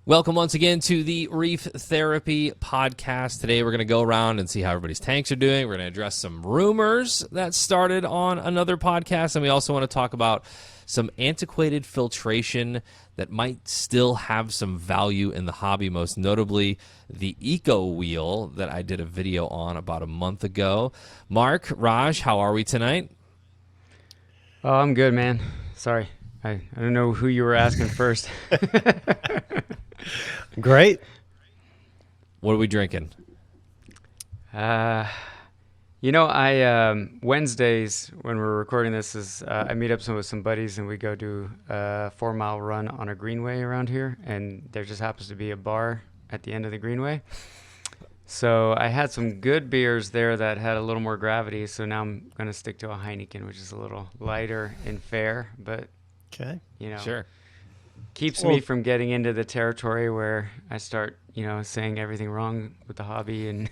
Welcome once again to the Reef Therapy Podcast. Today we're going to go around and see how everybody's tanks are doing. We're going to address some rumors that started on another podcast, and we also want to talk about some antiquated filtration that might still have some value in the hobby, most notably the Eco-Wheel that I did a video on about a month ago. Mark, Raj, how are we tonight? Oh, I'm good, man. Sorry. I don't know who you were asking first. Great. What are we drinking? Wednesdays when we're recording this is I meet up with some buddies and we go do a 4-mile run on a greenway around here, and there just happens to be a bar at the end of the greenway. So I had some good beers there that had a little more gravity, so now I'm going to stick to a Heineken, which is a little lighter and fair, but Okay. Sure. Keeps me from getting into the territory where I start, saying everything wrong with the hobby, and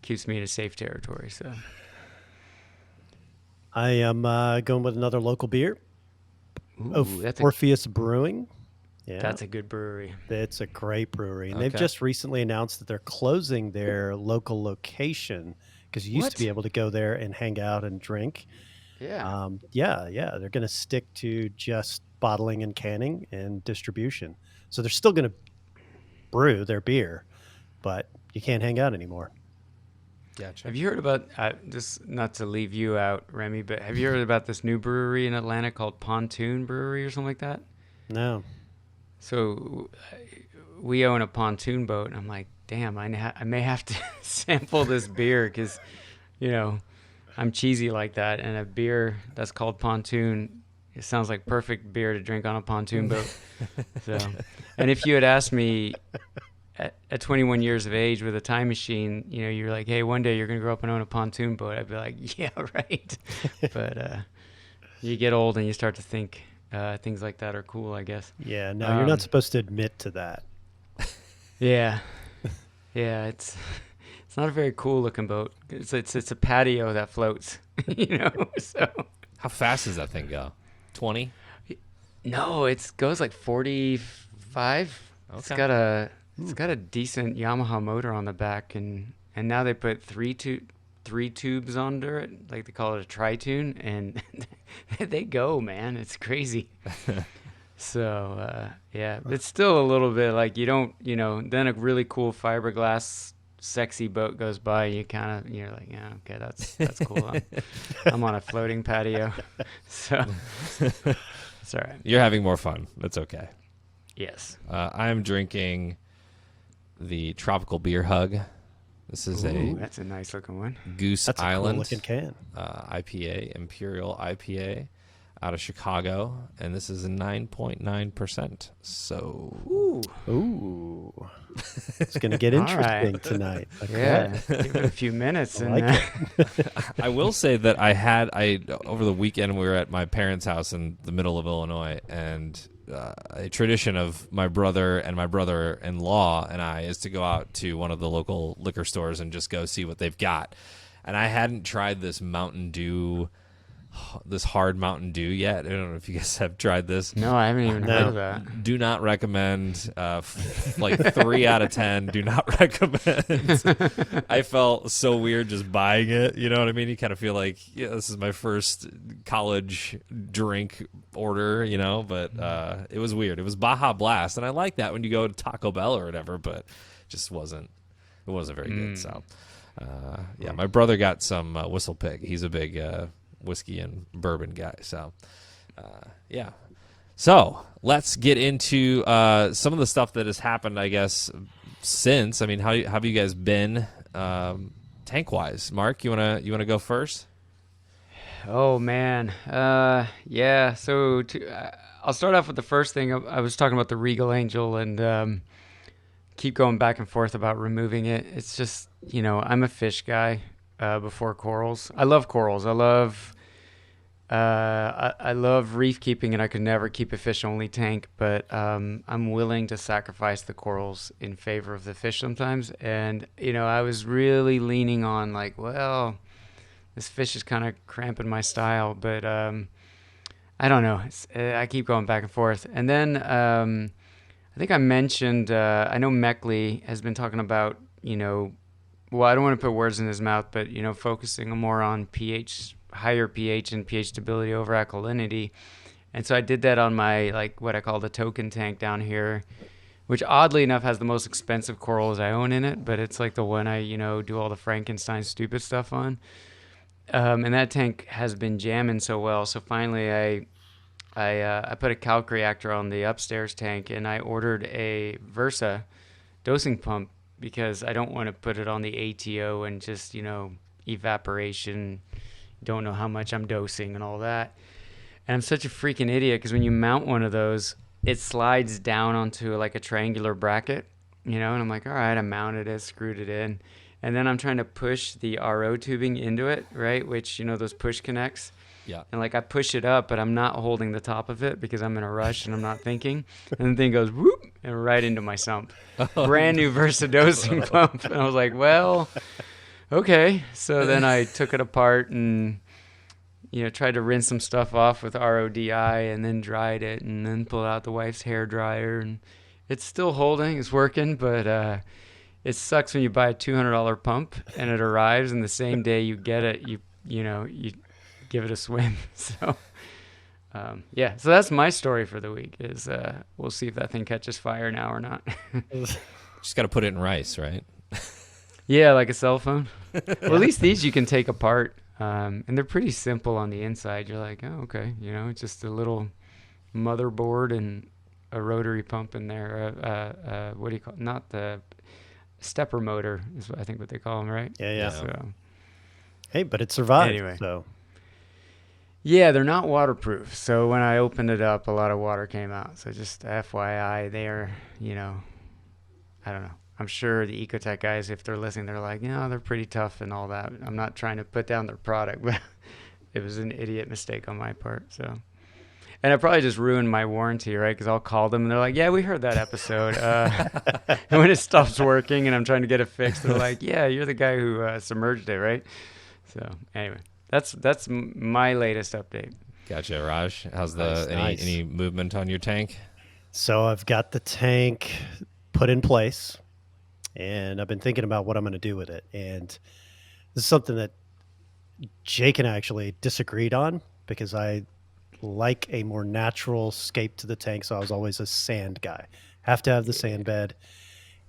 keeps me in a safe territory. So I am going with another local beer. that's Orpheus Brewing. Yeah, that's a good brewery. It's a great brewery, and Okay. they've just recently announced that they're closing their local location because you used to be able to go there and hang out and drink. Yeah. They're going to stick to just bottling and canning and distribution. So they're still going to brew their beer, but you can't hang out anymore. Gotcha. Have you heard about just not to leave you out, Remy, but have you heard about this new brewery in Atlanta called Pontoon Brewery or something like that? No. So we own a pontoon boat, and I'm like, damn, I may have to sample this beer because, I'm cheesy like that, and a beer that's called Pontoon, it sounds like perfect beer to drink on a pontoon boat. So, and if you had asked me at 21 years of age with a time machine, you're like, hey, one day you're going to grow up and own a pontoon boat, I'd be like, yeah, right. But you get old and you start to think things like that are cool, I guess. Yeah, no, you're not supposed to admit to that. Yeah. Yeah, it's not a very cool looking boat. It's a patio that floats, so. How fast does that thing go? 20? No, it goes like 45. Okay. It's got a decent Yamaha motor on the back, and now they put three tubes under it, like they call it a tri-tune, and they go, man. It's crazy. So it's still a little bit like you don't, then a really cool fiberglass sexy boat goes by, you're like, yeah, okay, that's cool. I'm on a floating patio. So it's all right. You're having more fun. That's okay. Yes. I'm drinking the Tropical Beer Hug. This is That's a nice looking one. Goose That's Island a cool looking can. IPA, Imperial IPA out of Chicago, and this is a 9.9%. So, Ooh. It's going to get interesting tonight. Okay. Yeah, give it a few minutes. I will say that I over the weekend we were at my parents' house in the middle of Illinois, and a tradition of my brother and my brother-in-law and I is to go out to one of the local liquor stores and just go see what they've got. And I hadn't tried this hard Mountain Dew yet. I don't know if you guys have tried this. No, I haven't even heard of that. Do not recommend. Like 3 out of 10. Do not recommend. I felt so weird just buying it. You know what I mean? You kind of feel like, yeah, this is my first college drink order. But it was weird. It was Baja Blast, and I like that when you go to Taco Bell or whatever. But it just wasn't. It wasn't very good. So, my brother got some Whistle Pig. He's a big whiskey and bourbon guy. So, So let's get into some of the stuff that has happened, I guess, since. I mean, how have you guys been tank wise? Mark, you wanna go first? Oh man, yeah. So I'll start off with the first thing. I was talking about the Regal Angel, and keep going back and forth about removing it. It's just, I'm a fish guy before corals. I love corals. I love reef keeping, and I could never keep a fish only tank, but I'm willing to sacrifice the corals in favor of the fish sometimes. And I was really leaning on like, well, this fish is kind of cramping my style, but I don't know. I keep going back and forth. And then I think I mentioned, I know Meckley has been talking about, well, I don't want to put words in his mouth, but, focusing more on pH, higher pH and pH stability over alkalinity. And so I did that on my, like, what I call the token tank down here, which oddly enough has the most expensive corals I own in it, but it's like the one I, do all the Frankenstein stupid stuff on. And that tank has been jamming so well. So finally I put a calc reactor on the upstairs tank, and I ordered a Versa dosing pump because I don't want to put it on the ATO and just, evaporation, don't know how much I'm dosing and all that. And I'm such a freaking idiot because when you mount one of those, it slides down onto like a triangular bracket, and I'm like, all right, I mounted it, screwed it in. And then I'm trying to push the RO tubing into it, right? Which, those push connects. Yeah. And like I push it up, but I'm not holding the top of it because I'm in a rush and I'm not thinking. And the thing goes whoop and right into my sump. Brand new Versa dosing pump. And I was like, well, okay. So then I took it apart and, tried to rinse some stuff off with RODI and then dried it and then pulled out the wife's hair dryer. And it's still holding. It's working, but it sucks when you buy a $200 pump and it arrives and the same day you get it, you give it a swim. So so that's my story for the week is we'll see if that thing catches fire now or not. Just got to put it in rice, right? Yeah, like a cell phone. Well, at least these you can take apart, and they're pretty simple on the inside. You're like, oh, okay, it's just a little motherboard and a rotary pump in there. What do you call it? Not the stepper motor is I think what they call them, right? Yeah. So, hey, but it survived. Anyway. So. Yeah, they're not waterproof. So when I opened it up, a lot of water came out. So just FYI, they are, I don't know. I'm sure the Ecotech guys, if they're listening, they're like, they're pretty tough and all that. I'm not trying to put down their product, but it was an idiot mistake on my part. So, and I probably just ruined my warranty, right? Because I'll call them and they're like, yeah, we heard that episode. And when it stops working and I'm trying to get it fixed, they're like, yeah, you're the guy who submerged it, right? So anyway. That's my latest update. Gotcha, Raj. How's any movement on your tank? So I've got the tank put in place, and I've been thinking about what I'm going to do with it. And this is something that Jake and I actually disagreed on because I like a more natural scape to the tank. So I was always a sand guy. Have to have the sand bed,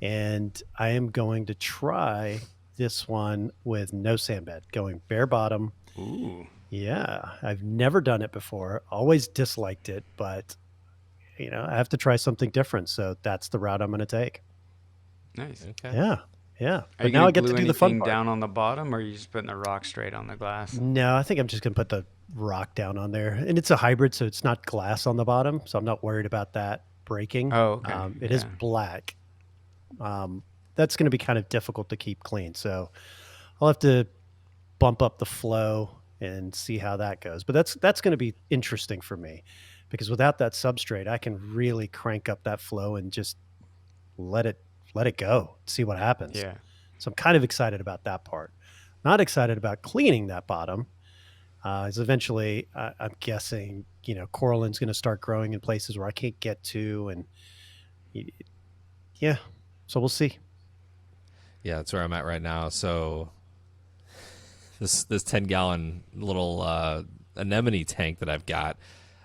and I am going to try this one with no sand bed, going bare bottom. Ooh. Yeah, I've never done it before. Always disliked it, but I have to try something different. So that's the route I'm going to take. Nice. Okay. Yeah. Are But you now gonna I get to glue do the fun anything part. down on the bottom, or are you just putting the rock straight on the glass? No, I think I'm just going to put the rock down on there, and it's a hybrid, so it's not glass on the bottom. So I'm not worried about that breaking. Oh, okay. It is black. That's going to be kind of difficult to keep clean. So I'll have to bump up the flow and see how that goes. But that's going to be interesting for me because without that substrate, I can really crank up that flow and just let it go, see what happens. Yeah. So I'm kind of excited about that part. Not excited about cleaning that bottom. Is eventually I'm guessing, coralline's going to start growing in places where I can't get to, and yeah, so we'll see. Yeah, that's where I'm at right now. So this 10-gallon little anemone tank that I've got,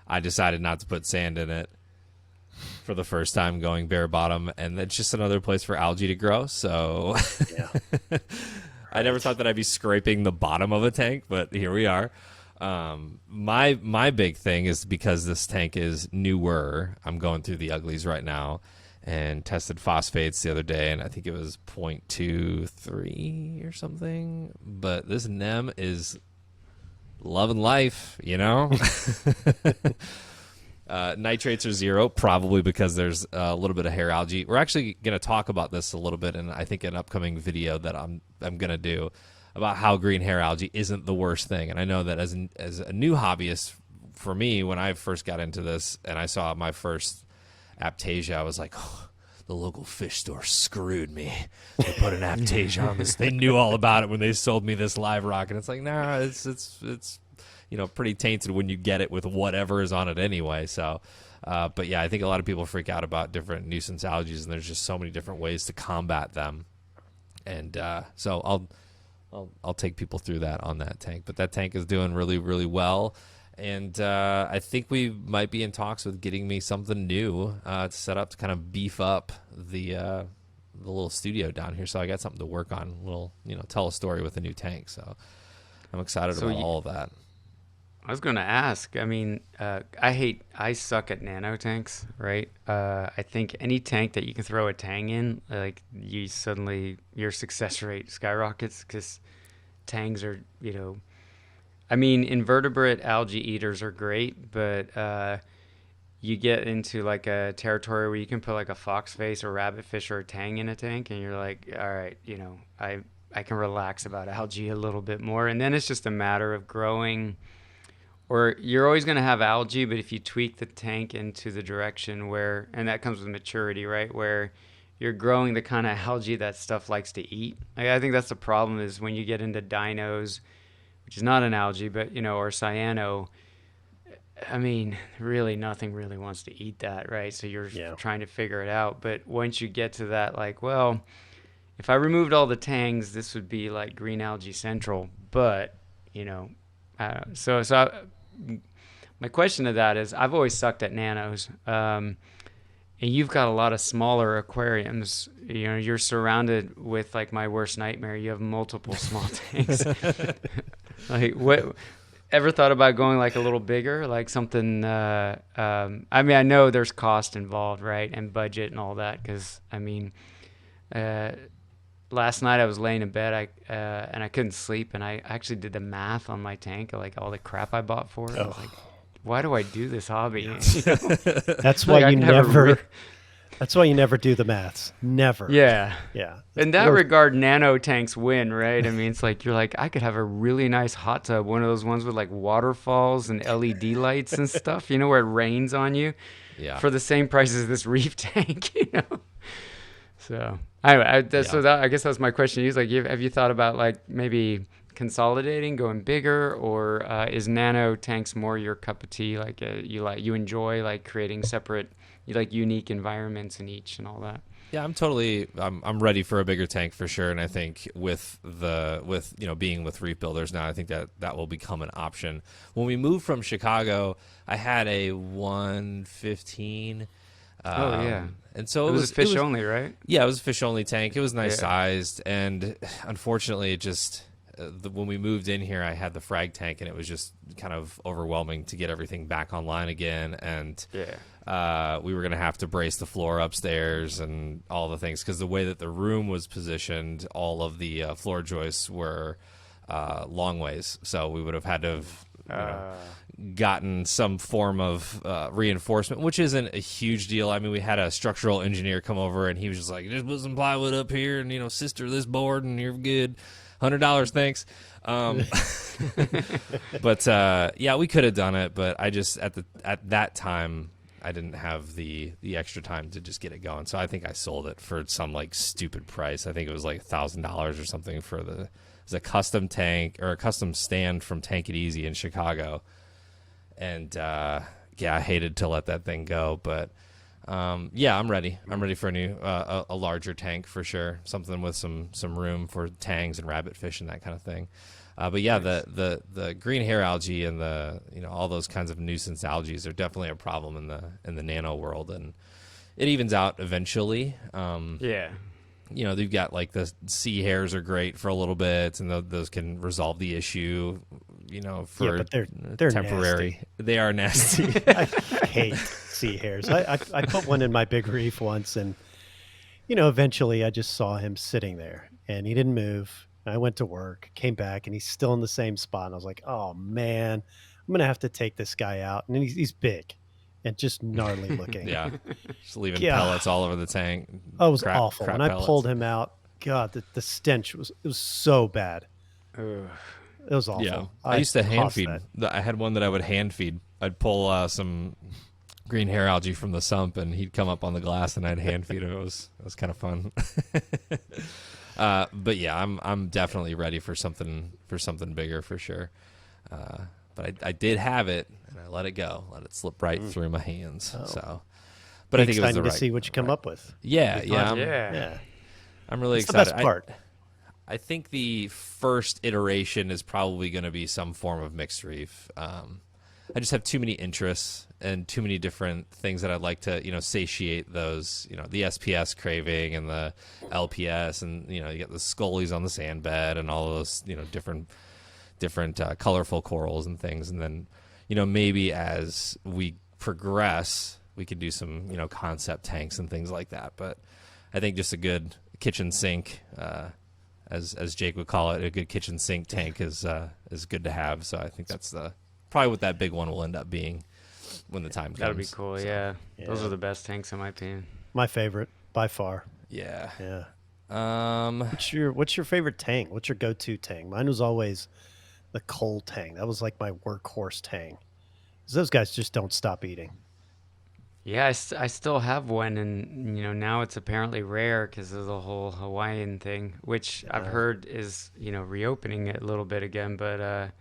I decided not to put sand in it for the first time, going bare bottom, and it's just another place for algae to grow. So Yeah. I never thought that I'd be scraping the bottom of a tank, but here we are. My big thing is because this tank is newer, I'm going through the uglies right now and tested phosphates the other day, and I think it was 0.23 or something. But this NEM is loving life, Nitrates are 0, probably because there's a little bit of hair algae. We're actually going to talk about this a little bit in, I think, an upcoming video that I'm going to do about how green hair algae isn't the worst thing. And I know that as a new hobbyist, for me, when I first got into this and I saw my first Aptasia, I was like, oh, the local fish store screwed me. They put an Aptasia on this. They knew all about it when they sold me this live rock. And it's like, nah, it's pretty tainted when you get it with whatever is on it anyway. So, but yeah, I think a lot of people freak out about different nuisance algae, and there's just so many different ways to combat them. And so I'll take people through that on that tank. But that tank is doing really, really well. And I think we might be in talks with getting me something new to set up to kind of beef up the little studio down here. So I got something to work on. We'll, tell a story with a new tank. So I'm excited about all of that. I was going to ask, I mean, I suck at nano tanks, right? I think any tank that you can throw a Tang in, like your success rate skyrockets, because Tangs are, I mean, invertebrate algae eaters are great, but you get into like a territory where you can put like a fox face or rabbit fish or a Tang in a tank, and you're like, all right, I can relax about algae a little bit more. And then it's just a matter of growing, or you're always going to have algae, but if you tweak the tank into the direction where, and that comes with maturity, right, where you're growing the kind of algae that stuff likes to eat. Like, I think that's the problem, is when you get into dinos, which is not an algae, but, or cyano, I mean, really nothing really wants to eat that, right? So you're trying to figure it out. But once you get to that, like, well, if I removed all the Tangs, this would be like green algae central. But, my question to that is, I've always sucked at nanos. And you've got a lot of smaller aquariums. You're surrounded with, like, my worst nightmare. You have multiple small tanks. Like, what? Ever thought about going like a little bigger, like something? I mean, I know there's cost involved, right, and budget and all that. Because I mean, last night I was laying in bed, and I couldn't sleep, and I actually did the math on my tank, like all the crap I bought for it. I was like, why do I do this hobby? That's why you never. That's why you never do the maths. Never. Yeah. Yeah. In that regard, nano tanks win, right? I mean, it's like, you're like, I could have a really nice hot tub, one of those ones with like waterfalls and LED lights and stuff, where it rains on you, for the same price as this Reef tank, So anyway, I guess that's my question. Is like, have you thought about like maybe consolidating, going bigger, or is nano tanks more your cup of tea? Like you enjoy like creating separate, like unique environments in each and all that? Yeah, I'm ready for a bigger tank for sure. And I think with being with Reef Builders now, I think that will become an option. When we moved from Chicago, I had a 115. And so it was fish only, right? Yeah, it was a fish only tank. It was nice sized, and unfortunately, it just when we moved in here, I had the frag tank, and it was just kind of overwhelming to get everything back online again. And we were going to have to brace the floor upstairs and all the things, because the way that the room was positioned, all of the floor joists were long ways. So we would have had to have gotten some form of reinforcement, which isn't a huge deal. I mean, we had a structural engineer come over, and he was just like, just put some plywood up here and, sister this board, and you're good. $100, thanks. But yeah, we could have done it, but I just at that time I didn't have the extra time to just get it going. So I think I sold it for some like stupid price. I think it was like $1,000 or something for it was a custom tank or a custom stand from Tank It Easy in Chicago. And I hated to let that thing go, but I'm ready. I'm ready for a new, a larger tank for sure. Something with some room for tangs and rabbit fish and that kind of thing. But yeah, nice. the green hair algae and the all those kinds of nuisance algae are definitely a problem in the nano world, and it evens out eventually. They've got like the sea hares are great for a little bit, and those can resolve the issue. For but they're temporary. Nasty. They are nasty. I hate sea hares. I put one in my big reef once, and eventually I just saw him sitting there, and he didn't move. I went to work, came back, and he's still in the same spot. And I was like, "Oh man, I'm gonna have to take this guy out." And he's big and just gnarly looking. Yeah, just leaving pellets all over the tank. Oh, it was awful. When pellets. I pulled him out, God, the stench was so bad. Ugh. It was awful. Yeah, I used to hand feed. I had one that I would hand feed. I'd pull some green hair algae from the sump, and he'd come up on the glass, and I'd hand feed him. It was kind of fun. But yeah, I'm definitely ready for something bigger for sure. But but I did have it, and I let it go, let it slip right through my hands. Oh. So, but I think it was exciting the to see what you come up with. Yeah, yeah, Yeah. I'm really It's the excited. best part. I think the first iteration is probably going to be some form of mixed reef. I just have too many interests and too many different things that I'd like to, satiate those, the SPS craving and the LPS, and, you get the scullies on the sand bed and all those, different colorful corals and things. And then, maybe as we progress, we could do some, concept tanks and things like that. But I think just a good kitchen sink, as Jake would call it, a good kitchen sink tank is good to have. So I think that's probably what that big one will end up being when the time comes. That'll be cool. So, yeah, those are the best tanks in my opinion. My favorite by far. Yeah. Yeah. What's your favorite tang? What's your go-to tang? Mine was always the coal tang. That was like my workhorse tang. 'Cause those guys just don't stop eating. Yeah, I still have one, and now it's apparently rare because of the whole Hawaiian thing, which I've heard is reopening it a little bit again. But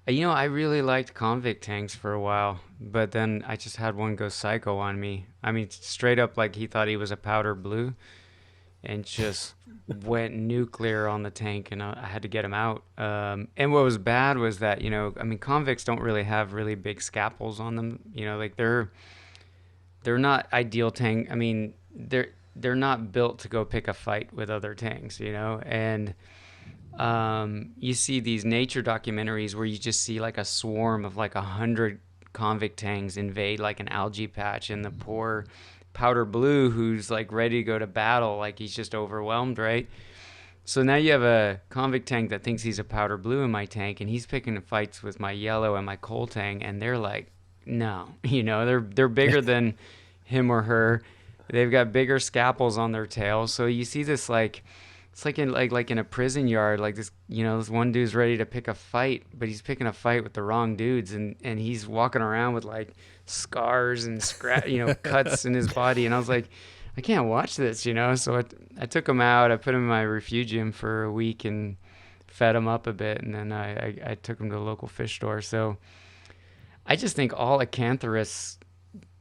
I really liked convict tanks for a while, but then I just had one go psycho on me. I mean, straight up, like he thought he was a powder blue, and just went nuclear on the tank, and I had to get him out. And what was bad was that convicts don't really have really big scalpels on them. Like they're not ideal tang. I mean, they're not built to go pick a fight with other tangs, and you see these nature documentaries where you just see like a swarm of like 100 convict tangs invade like an algae patch, and the poor powder blue who's like ready to go to battle, like he's just overwhelmed, right? So now you have a convict tank that thinks he's a powder blue in my tank, and he's picking fights with my yellow and my coal tang, and they're like, no, they're bigger than him or her. They've got bigger scalpels on their tail. So you see this like, it's like in a prison yard, like this, this one dude's ready to pick a fight, but he's picking a fight with the wrong dudes, and he's walking around with like scars and cuts in his body. And I was like, I can't watch this, So I took him out. I put him in my refugium for a week and fed him up a bit, and then I took him to the local fish store. So I just think all acanthurus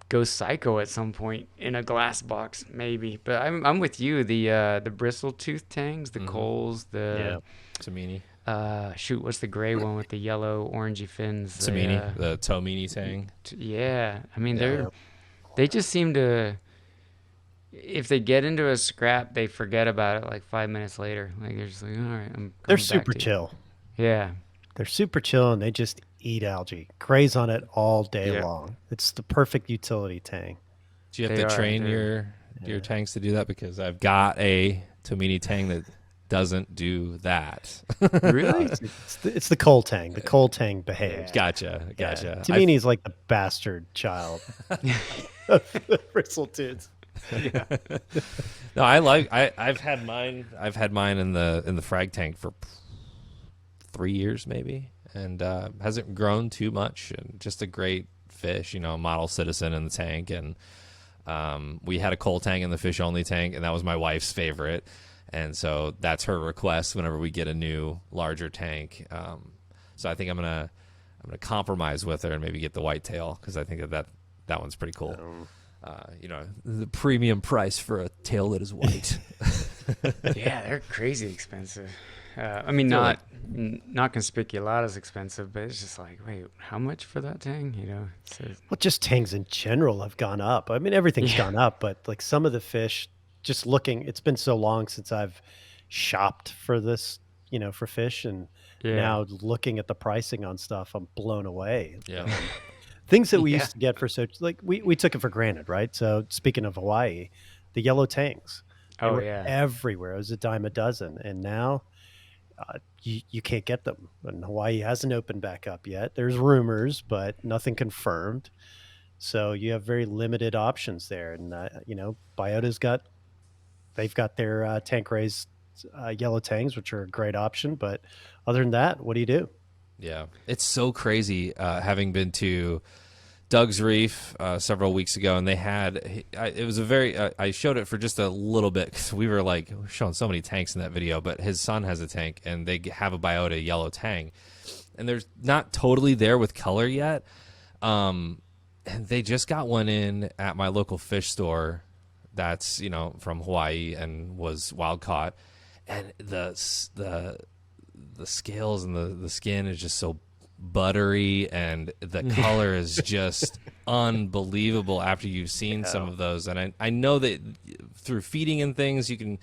go psycho at some point in a glass box, maybe. But I'm with you. The bristle tooth tangs, the coals, the Tamini. What's the gray one with the yellow orangey fins? Tamini, the Tomini tang. I mean, they just seem to, if they get into a scrap, they forget about it like 5 minutes later. Like they're just like, all right, they're super chill. Yeah. They're super chill, and they just eat algae, graze on it all day long. It's the perfect utility tang. Do you have to train your tanks to do that? Because I've got a Tomini tang that doesn't do that. Really? It's the coal tang. The coal tang behaves. Gotcha. Yeah. Tomini's like the bastard child of the bristletoothed. Yeah. No, I've had mine in the frag tank for 3 years maybe, and hasn't grown too much, and just a great fish, model citizen in the tank. And we had a coal tang in the fish only tank, and that was my wife's favorite, and so that's her request whenever we get a new larger tank. So I think I'm gonna compromise with her and maybe get the whitetail, because I think that one's pretty cool. The premium price for a tail that is white. Yeah, they're crazy expensive. I mean, not conspiculatas expensive, but it's just like, wait, how much for that tang? Well, just tangs in general have gone up. I mean, everything's gone up, but like some of the fish, just looking, it's been so long since I've shopped for this, for fish, and now looking at the pricing on stuff, I'm blown away. Yeah. Things that we used to get for we took it for granted, right? So speaking of Hawaii, the yellow tangs, everywhere. It was a dime a dozen, and now you can't get them. And Hawaii hasn't opened back up yet. There's rumors, but nothing confirmed. So you have very limited options there. And Biota's they've got their tank raised yellow tangs, which are a great option. But other than that, what do you do? Yeah, it's so crazy having been to Doug's Reef several weeks ago, and they had it was a very I showed it for just a little bit, because we were like showing so many tanks in that video, but his son has a tank, and they have a Biota yellow tang, and they're not totally there with color yet. And they just got one in at my local fish store that's, from Hawaii and was wild caught. And the scales and the skin is just so buttery, and the color is just unbelievable after you've seen some of those. And I know that through feeding and things, you can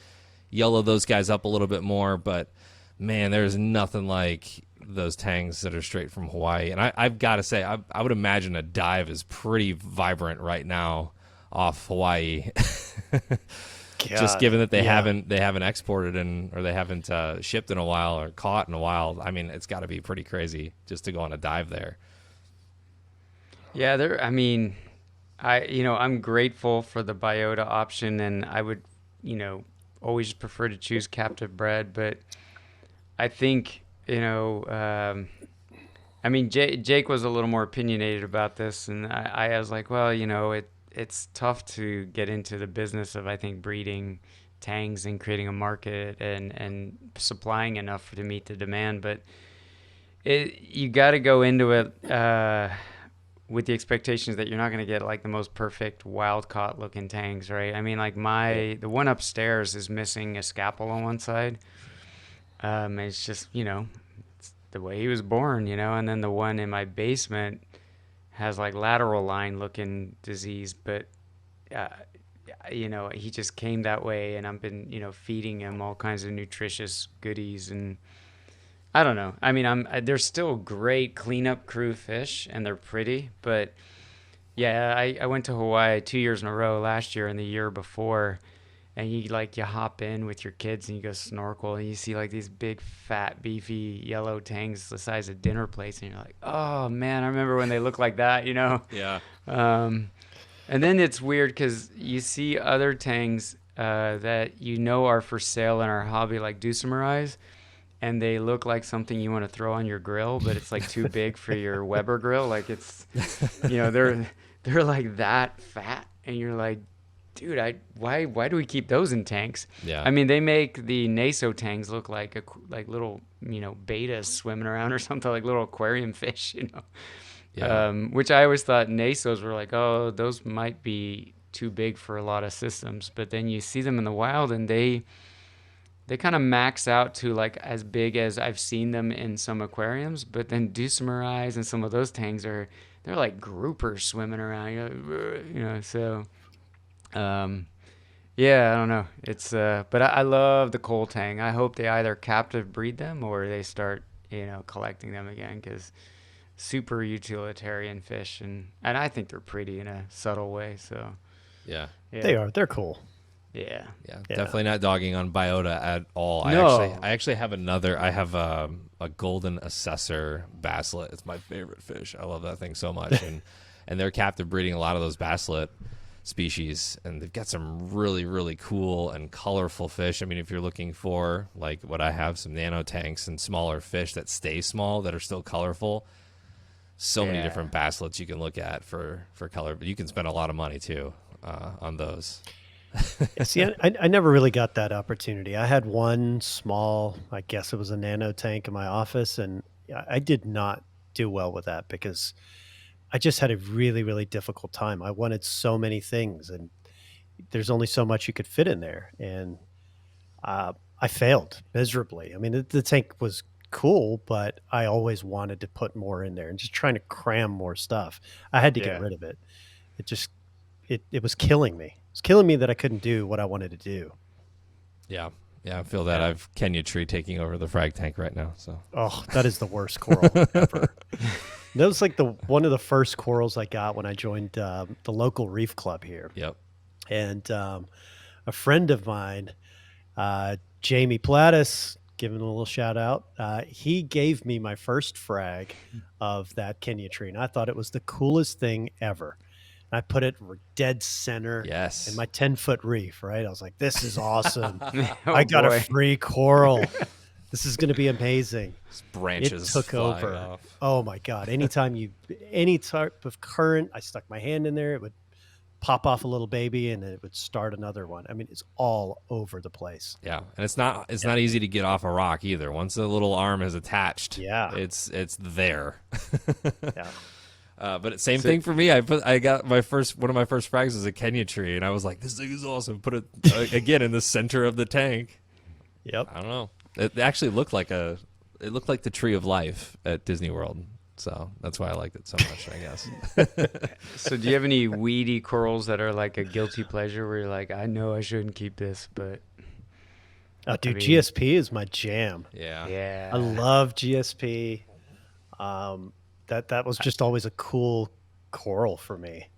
yellow those guys up a little bit more, but man, there's nothing like those tangs that are straight from Hawaii. And I've got to say, I would imagine a dive is pretty vibrant right now off Hawaii. Just given that they haven't exported or they haven't shipped in a while or caught in a while. I mean, it's got to be pretty crazy just to go on a dive there. Yeah, I'm grateful for the biota option, and I would, always prefer to choose captive bred, but I think, Jake was a little more opinionated about this, and I was like, well, it's tough to get into the business of, I think, breeding tangs and creating a market and supplying enough to meet the demand. But you got to go into it with the expectations that you're not going to get like the most perfect wild caught looking tangs, right? I mean, like the one upstairs is missing a scalpel on one side. It's just, it's the way he was born, and then the one in my basement has like lateral line looking disease, but he just came that way, and I've been feeding him all kinds of nutritious goodies, and I don't know. I mean, they're still great cleanup crew fish, and they're pretty, but yeah, I went to Hawaii 2 years in a row, last year and the year before, and you hop in with your kids and you go snorkel, and you see like these big, fat, beefy yellow tangs the size of dinner plates, and you're like, oh man, I remember when they looked like that, Yeah. And then it's weird because you see other tangs that are for sale in our hobby, like Dusamarais, and they look like something you want to throw on your grill, but it's like too big for your Weber grill. Like it's, they're like that fat, and you're like, dude, why do we keep those in tanks? Yeah. I mean, they make the Naso tangs look like little, betas swimming around or something, like little aquarium fish, Yeah. Which I always thought Nasos were like, oh, those might be too big for a lot of systems. But then you see them in the wild, and they kind of max out to like as big as I've seen them in some aquariums. But then Dusamarais and some of those tangs they're like groupers swimming around, so. Yeah, I don't know. It's but I love the coal tang. I hope they either captive breed them or they start collecting them again, because super utilitarian fish, and I think they're pretty in a subtle way. So Yeah. They are. They're cool. Yeah. Definitely not dogging on biota at all. No. I actually have I have a golden assessor basslet. It's my favorite fish. I love that thing so much, and they're captive breeding a lot of those basslet species, and they've got some really, really cool and colorful fish. I mean, if you're looking for like what I have, some nano tanks and smaller fish that stay small that are still colorful, many different basslets you can look at for color, but you can spend a lot of money too on those. Yeah, see, I never really got that opportunity. I had one small, I guess it was a nano tank in my office, and I did not do well with that because I just had a really, really difficult time. I wanted so many things, and there's only so much you could fit in there. And I failed miserably. I mean, the tank was cool, but I always wanted to put more in there and just trying to cram more stuff. I had to get rid of it. It was killing me. It was killing me that I couldn't do what I wanted to do. Yeah, I feel that. I've Kenya Tree taking over the frag tank right now. So that is the worst coral ever. That was like one of the first corals I got when I joined the local reef club here. Yep. And a friend of mine, Jamie Plattis, giving him a little shout out, he gave me my first frag of that Kenya Tree, and I thought it was the coolest thing ever. And I put it dead center in my 10-foot reef, right? I was like, this is awesome. I got a free coral. This is going to be amazing. Branches it took over. Off. Oh my God. Any type of current, I stuck my hand in there, it would pop off a little baby and it would start another one. I mean, it's all over the place. Yeah, and it's not easy to get off a rock either. Once the little arm is attached, Yeah. it's there. Yeah. But same thing for me. I got one of my first frags was a Kenya tree, and I was like, this thing is awesome. Put it again in the center of the tank. Yep. I don't know. It actually looked like the tree of life at Disney World. So that's why I liked it so much, I guess. So do you have any weedy corals that are like a guilty pleasure where you're like, I know I shouldn't keep this, but Oh, dude, I mean- GSP is my jam. Yeah. I love GSP. That was just always a cool coral for me.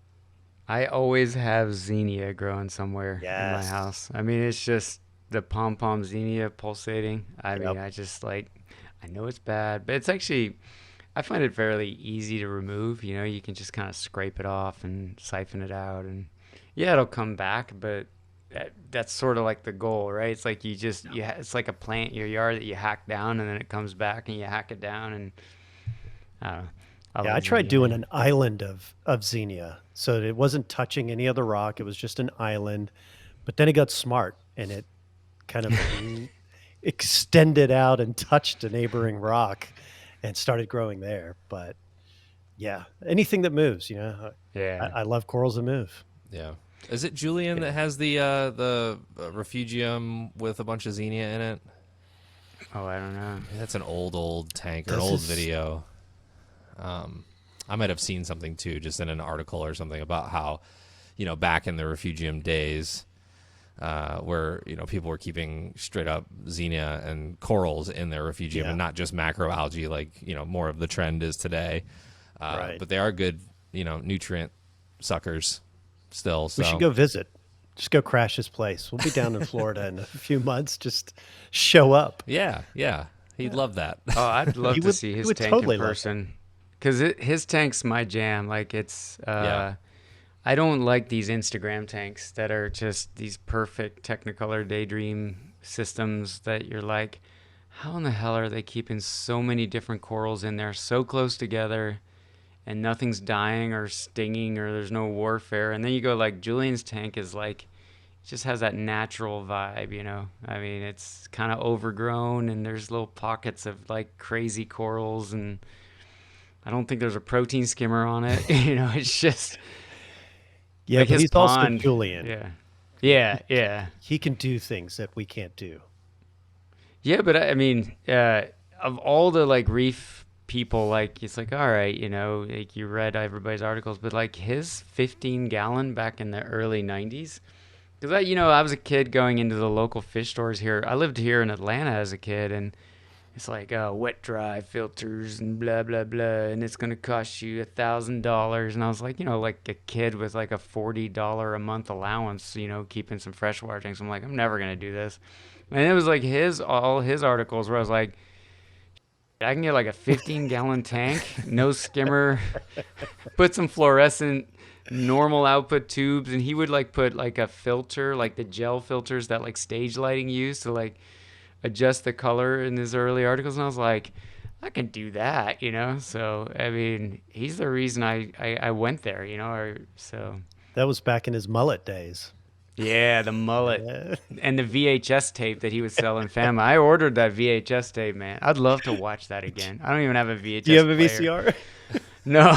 I always have xenia growing somewhere in my Yes. house. I mean, it's just the pom-pom xenia pulsating. I Yep. mean, I just like, I know it's bad, but it's actually, I find it fairly easy to remove. You know, you can just kind of scrape it off and siphon it out, and yeah, it'll come back, but that's sort of like the goal, right? It's like it's like a plant in your yard that you hack down, and then it comes back, and you hack it down, and I don't know. Yeah, I love tried xenia. doing an island of xenia. So it wasn't touching any other rock. It was just an island. But then it got smart and it kind of extended out and touched a neighboring rock and started growing there. But yeah, anything that moves, Yeah. I love corals that move. Yeah. Is it Julian that has the refugium with a bunch of xenia in it? Oh, I don't know. That's an old tank or an This old is- video. I might have seen something too, just in an article or something about how, back in the refugium days, where people were keeping straight up xenia and corals in their refugium Yeah. and not just macroalgae like more of the trend is today. Right. But they are good, nutrient suckers still. So We should go visit. Just go crash his place. We'll be down in Florida in a few months. Just show up. Yeah, he'd love that. Oh, I'd love He to would- see he his would tank totally in love person. Because his tank's my jam. Like, it's... Yeah. I don't like these Instagram tanks that are just these perfect Technicolor Daydream systems that you're like, how in the hell are they keeping so many different corals in there so close together and nothing's dying or stinging or there's no warfare? And then you go like, Julian's tank is like, it just has that natural vibe, I mean, it's kind of overgrown and there's little pockets of like crazy corals, and I don't think there's a protein skimmer on it. It's just Yeah, like but his he's also pond. Julian. Yeah. He can do things that we can't do. Yeah, but I mean, of all the like reef people, like it's like, all right, like you read everybody's articles, but like his 15-gallon back in the early 90s. Because I was a kid going into the local fish stores here. I lived here in Atlanta as a kid, and it's like wet dry filters and blah blah blah, and it's gonna cost you $1,000. And I was like, like a kid with like a $40 a month allowance, keeping some freshwater tanks. I'm like, I'm never gonna do this. And it was like all his articles where I was like, I can get like a 15-gallon tank, no skimmer, put some fluorescent normal output tubes, and he would like put like a filter, like the gel filters that like stage lighting used to like adjust the color in his early articles. And I was like, I can do that, So I mean, he's the reason I went there, so That was back in his mullet days. yeah, the mullet Yeah. and the VHS tape that he would sell in Fama. I ordered that VHS tape, man. I'd love to watch that again. I don't even have a VHS. Do you have a player. VCR? No,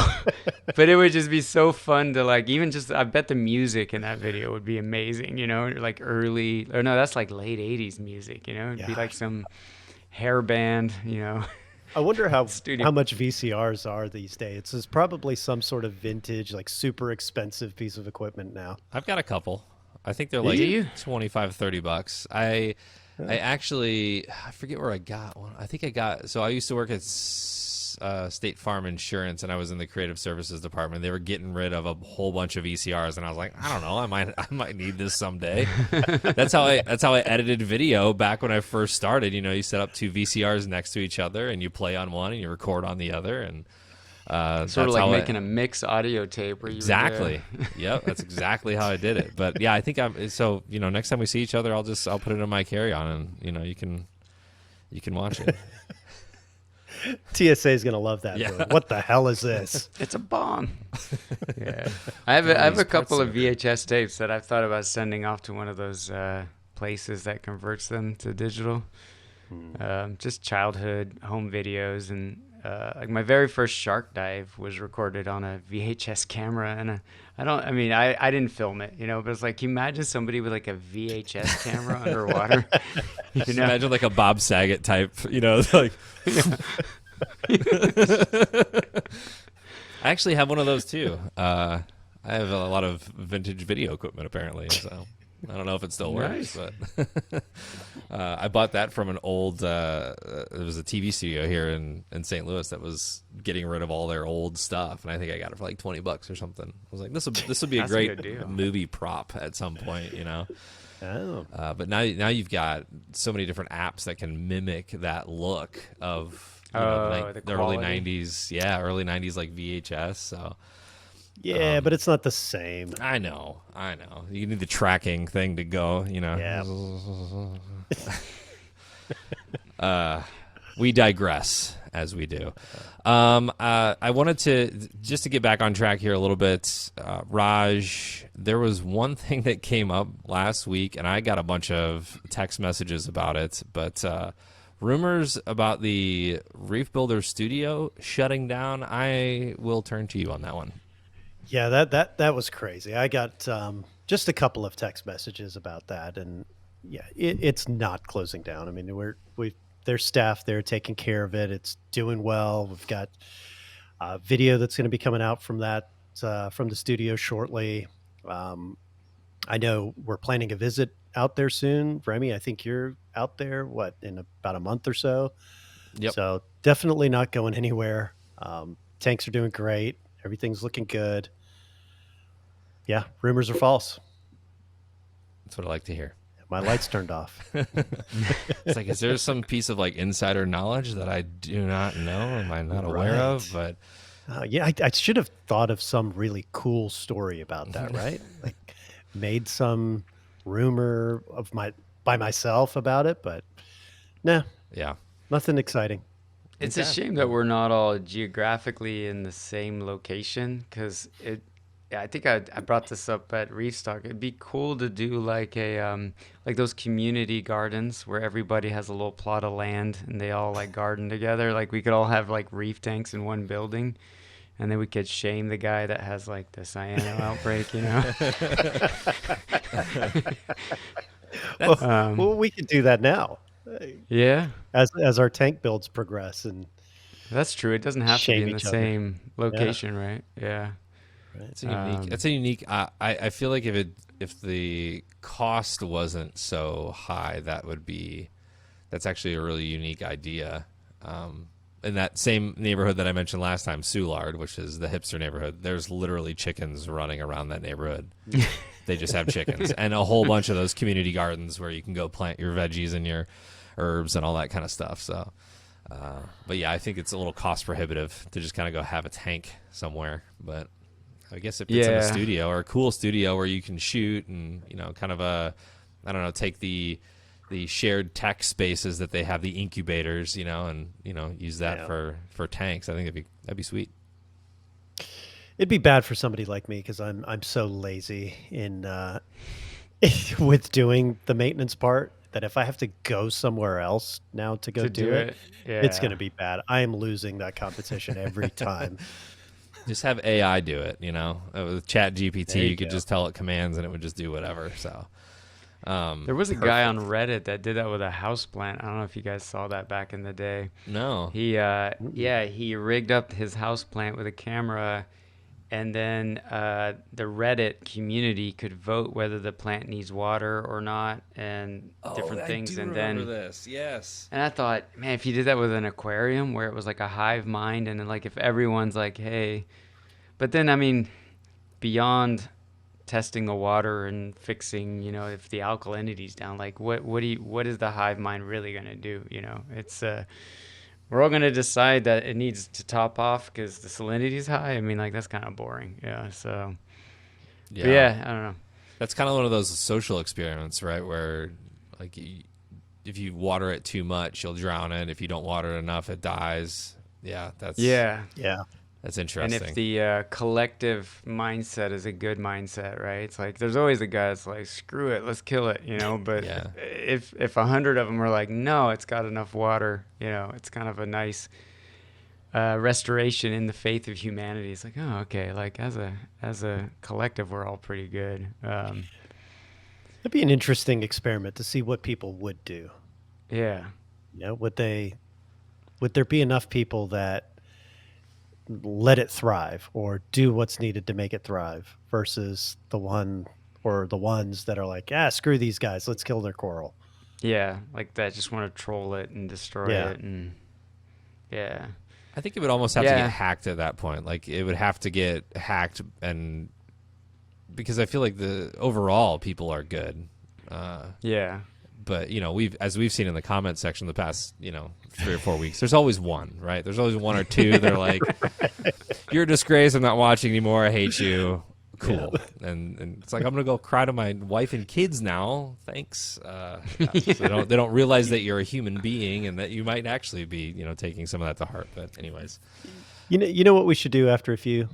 but it would just be so fun to like, even just, I bet the music in that video would be amazing, like early, or no, that's like late 80s music, it'd be Yeah. like some hair band, I wonder how Studio. how much VCRs are these days. It's probably some sort of vintage, like super expensive piece of equipment now. I've got a couple. I think they're Do like you? 25, $30. I actually, I forget where I got one. I think so I used to work at State Farm Insurance, and I was in the creative services department. They were getting rid of a whole bunch of VCRs, and I was like, I don't know, I might need this someday. That's how I edited video back when I first started. You set up two VCRs next to each other, and you play on one and you record on the other, and sort of that's how like making a mix audio tape where you exactly. Yep, that's exactly how I did it. But yeah, I think so. Next time we see each other, I'll put it in my carry-on, and you can watch it. TSA is going to love that. Yeah. What the hell is this? It's a bomb. Yeah, I have a These couple parts of VHS tapes that I've thought about sending off to one of those places that converts them to digital. Just childhood home videos, and like my very first shark dive was recorded on a VHS camera, and I didn't film it, but it's like, can you imagine somebody with like a VHS camera underwater, Just imagine like a Bob Saget type, like. I actually have one of those too. I have a lot of vintage video equipment apparently, so I don't know if it still works, but I bought that from an old. It was a TV studio here in St. Louis that was getting rid of all their old stuff, and I think I got it for like $20 or something. I was like, this would be a great movie prop at some point, Oh. But now you've got so many different apps that can mimic that look of. The early 90s, early 90s like VHS. So Yeah, but it's not the same. I know. You need the tracking thing to go, Yeah. We digress as we do. I wanted to get back on track here a little bit. Raj, there was one thing that came up last week, and I got a bunch of text messages about it, but rumors about the Reef Builder Studio shutting down. I will turn to you on that one. Yeah, that was crazy. I got just a couple of text messages about that, and yeah, it's not closing down. I mean, there's staff there taking care of it. It's doing well. We've got a video that's going to be coming out from that from the studio shortly. I know we're planning a visit out there soon. Remy, I think you're out there, in about a month or so? Yep. So definitely not going anywhere. Tanks are doing great. Everything's looking good. Yeah, rumors are false. That's what I like to hear. My lights turned off. It's like, is there some piece of like insider knowledge that I do not know? Am I not aware of? But yeah, I should have thought of some really cool story about that, right? Like made some rumor by myself about it, but nah, yeah, nothing exciting. It's a shame that we're not all geographically in the same location, because I think I brought this up at Reef Stock. It'd be cool to do like like those community gardens where everybody has a little plot of land and they all like garden together. Like we could all have like reef tanks in one building, and then we could shame the guy that has like the cyano outbreak, Well, we could do that now. Yeah, as our tank builds progress, and that's true. It doesn't have to be shame in the each other. same location, right? Yeah. it's a unique. It's a unique. I feel like if the cost wasn't so high, that's actually a really unique idea. In that same neighborhood that I mentioned last time, Soulard, which is the hipster neighborhood, there's literally chickens running around that neighborhood. They just have chickens and a whole bunch of those community gardens where you can go plant your veggies and your herbs and all that kind of stuff. So, but yeah, I think it's a little cost prohibitive to just kind of go have a tank somewhere. But I guess if it's in a studio or a cool studio where you can shoot and, kind of take the shared tech spaces that they have, the incubators, and use that for tanks. I think that'd be sweet. it'd be bad for somebody like me because I'm so lazy in with doing the maintenance part that if I have to go somewhere else now to go do it, it's going to be bad. I am losing that competition every time. Just have AI do it, with Chat There GPT, you you could go. just tell it commands and it would just do whatever. So, There was a guy on Reddit that did that with a houseplant. I don't know if you guys saw that back in the day. no. He rigged up his houseplant with a camera, and then the Reddit community could vote whether the plant needs water or not, and different things. I do and remember then this. Yes. and I thought, man, if you did that with an aquarium where it was like a hive mind, and then like if everyone's like, hey, but then I mean, beyond testing the water and fixing, if the alkalinity's down, like what is the hive mind really gonna do? It's we're all gonna decide that it needs to top off because the salinity's high. I mean, like that's kind of boring. Yeah. So but yeah, I don't know. That's kind of one of those social experiments, right? Where like if you water it too much, you'll drown it. If you don't water it enough, it dies. Yeah. Yeah. Yeah. That's And interesting. if the collective mindset is a good mindset, right? It's like there's always a guy that's like, screw it, let's kill it, you know. But Yeah. if 100 of them are like, no, it's got enough water, you know, it's kind of a nice restoration in the faith of humanity. It's like, oh, okay, like as a collective, we're all pretty good. It'd be an interesting experiment to see what people would do. Yeah. You know, would there be enough people that let it thrive or do what's needed to make it thrive versus the ones that are like, screw these guys, let's kill their coral. Yeah, like that. Just want to troll it and destroy Yeah. it, and yeah, I think it would almost have to Yeah. get hacked at that point. Like it would have to get hacked, and because I feel like the overall people are good. yeah, But you know, we've seen in the comment section the past 3 or 4 weeks, there's always one, right? There's always one or two that are like, you're a disgrace, I'm not watching anymore, I hate you. Cool. And it's like, I'm gonna go cry to my wife and kids now, thanks. So they don't realize that you're a human being and that you might actually be taking some of that to heart. But anyways, You know what we should do after a few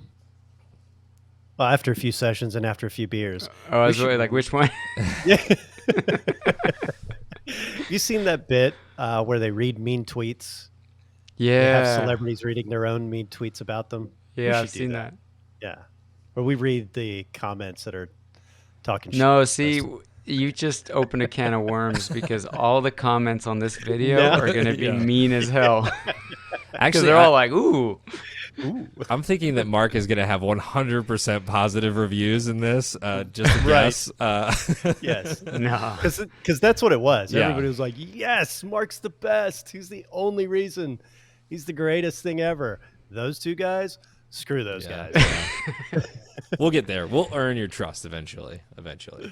sessions and after a few beers? Oh, I was should- really like, which one? You seen that bit where they read mean tweets? They have Yeah, celebrities reading their own mean tweets about them. We yeah, should I've do seen that. Yeah. Or we read the comments that are talking shit. No, see, you just opened a can of worms because all the comments on this video No. are going to be Yeah. mean as hell. Because actually, they're all like, ooh. I'm thinking that Mark is gonna have 100% positive reviews in this. Just a Right. guess. Yes. No. Because that's what it was. Yeah. Everybody was like, yes, Mark's the best. He's the only reason. He's the greatest thing ever. Those two guys, screw those Yeah. guys. We'll get there. We'll earn your trust eventually. Let's Yeah.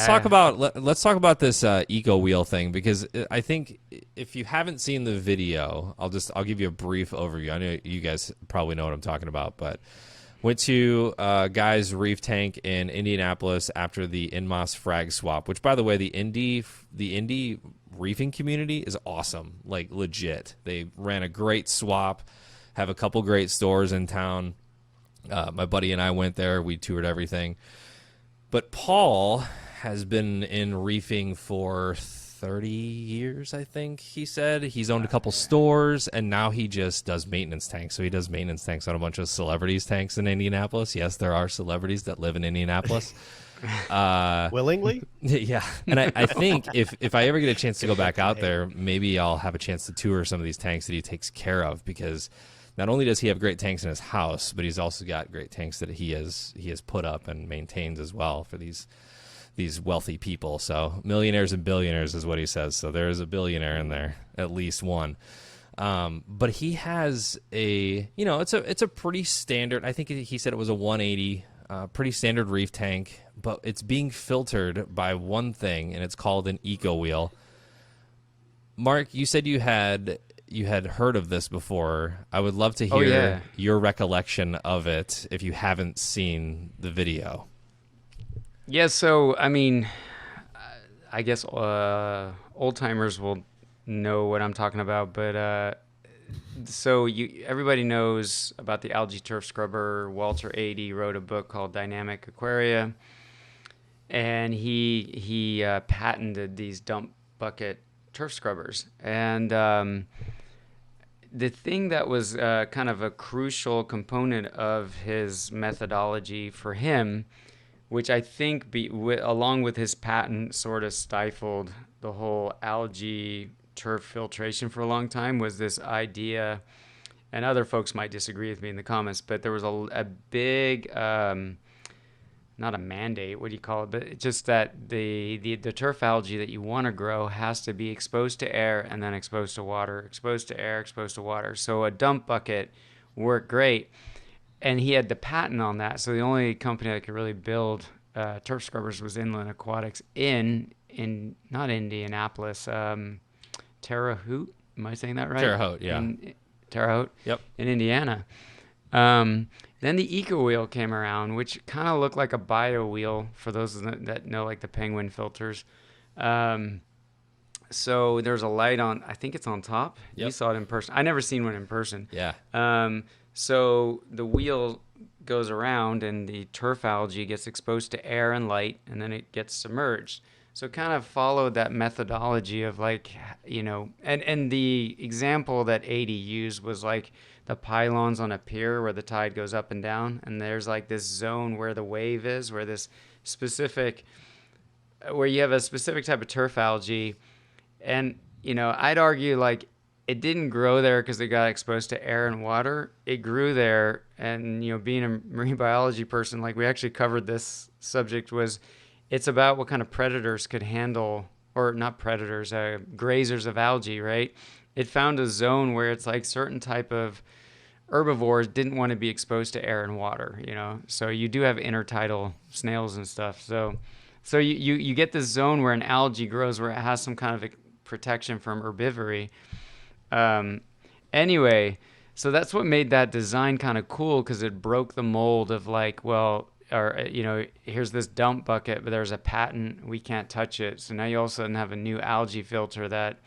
talk about this Eco-Wheel thing, because I think if you haven't seen the video, I'll give you a brief overview. I know you guys probably know what I'm talking about, but went to Guy's Reef tank in Indianapolis after the Inmos frag swap, which, by the way, the indie reefing community is awesome, like legit. They ran a great swap, have a couple great stores in town. My buddy and I went there. We toured everything. But Paul has been in reefing for 30 years, I think he said. He's owned a couple stores, and now he just does maintenance tanks. So he does maintenance tanks on a bunch of celebrities' tanks in Indianapolis. Yes, there are celebrities that live in Indianapolis. Willingly? Yeah. And I think if I ever get a chance to go back out there, maybe I'll have a chance to tour some of these tanks that he takes care of, because not only does he have great tanks in his house, but he's also got great tanks that he has put up and maintains as well for these wealthy people. So millionaires and billionaires is what he says. So there is a billionaire in there, at least one. But he has it's a pretty standard. I think he said it was a 180, pretty standard reef tank, but it's being filtered by one thing, and it's called an Eco-Wheel. Mark, you said you had heard of this before. I would love to hear your recollection of it if you haven't seen the video. Yeah, so, I mean, I guess old timers will know what I'm talking about, but so everybody knows about the algae turf scrubber. Walter 80 wrote a book called Dynamic Aquaria, and he patented these dump bucket turf scrubbers. And the thing that was kind of a crucial component of his methodology for him, which I think, along with his patent, sort of stifled the whole algae turf filtration for a long time, was this idea, and other folks might disagree with me in the comments, but there was a big, not a mandate, what do you call it, but it's just that the turf algae that you want to grow has to be exposed to air and then exposed to water, exposed to air, exposed to water. So a dump bucket worked great. And he had the patent on that. So the only company that could really build turf scrubbers was Inland Aquatics in not Indianapolis, Terre Haute. Am I saying that right? Terre Haute, yeah. Terre Haute. Yep. In Indiana. Then the Eco-Wheel came around, which kind of looked like a bio wheel for those that know, like the penguin filters. So there's a light on. I think it's on top. Yep. You saw it in person. I never seen one in person. Yeah. So the wheel goes around and the turf algae gets exposed to air and light, and then it gets submerged. So it kind of followed that methodology of like, and the example that 80 used was like the pylons on a pier where the tide goes up and down, and there's like this zone where the wave is, where you have a specific type of turf algae. And, I'd argue like it didn't grow there because it got exposed to air and water. It grew there. And, being a marine biology person, like we actually covered this subject, it's about what kind of predators could handle, or not predators, grazers of algae, right? It found a zone where it's like certain type of herbivores didn't want to be exposed to air and water, So you do have intertidal snails and stuff. So you get this zone where an algae grows where it has some kind of protection from herbivory. Anyway, so that's what made that design kind of cool, because it broke the mold of like, well, or here's this dump bucket, but there's a patent, we can't touch it. So now you also have a new algae filter that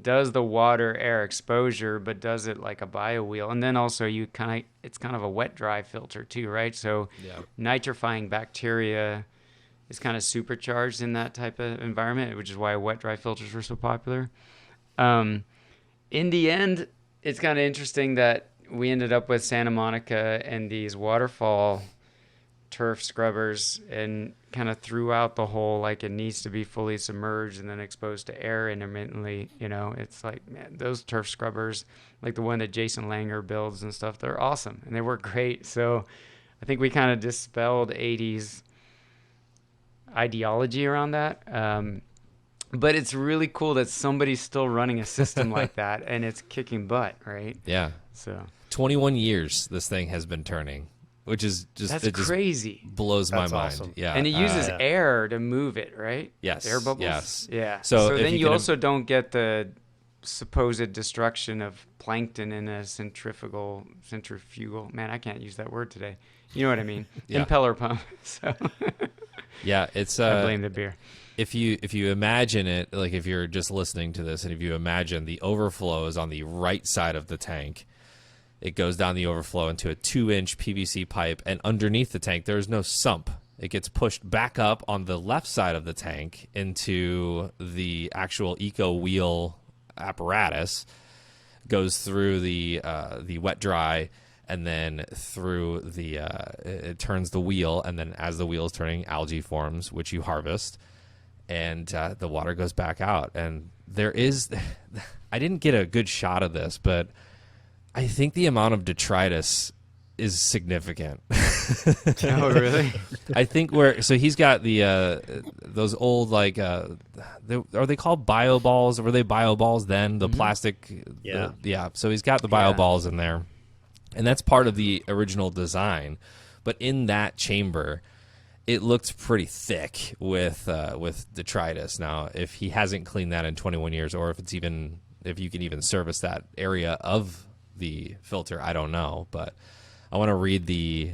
does the water air exposure, but does it like a bio-wheel. And then also it's kind of a wet dry filter too, right? So nitrifying bacteria is kind of supercharged in that type of environment, which is why wet dry filters were so popular. In the end, it's kind of interesting that we ended up with Santa Monica and these waterfall turf scrubbers, and kind of threw out the whole like it needs to be fully submerged and then exposed to air intermittently. It's like, man, those turf scrubbers, like the one that Jason Langer builds and stuff, they're awesome and they work great. So I think we kind of dispelled 80s ideology around that. But it's really cool that somebody's still running a system like that, and it's kicking butt, right? Yeah. So 21 years this thing has been turning, which is just crazy. Blows my mind. Awesome. Yeah. And it uses air to move it, right? Yes. Air bubbles. Yes. Yeah. So then you also don't get the supposed destruction of plankton in a centrifugal. Man, I can't use that word today. You know what I mean? Yeah. Impeller pump. So yeah, it's I blame the beer. If you imagine it, like if you're just listening to this, and if you imagine the overflow is on the right side of the tank, it goes down the overflow into a 2-inch PVC pipe, and underneath the tank there is no sump. It gets pushed back up on the left side of the tank into the actual Eco-Wheel apparatus, goes through the wet dry, and then through it turns the wheel, and then as the wheel is turning, algae forms, which you harvest. And the water goes back out. And I didn't get a good shot of this, but I think the amount of detritus is significant. Oh, really? I think so he's got those old, like, are they called bio balls? Were they bio balls then? The plastic? Yeah. So he's got the bio balls in there. And that's part of the original design. But in that chamber, it looked pretty thick with detritus. Now, if he hasn't cleaned that in 21 years, or if you can even service that area of the filter, I don't know. But I want to read the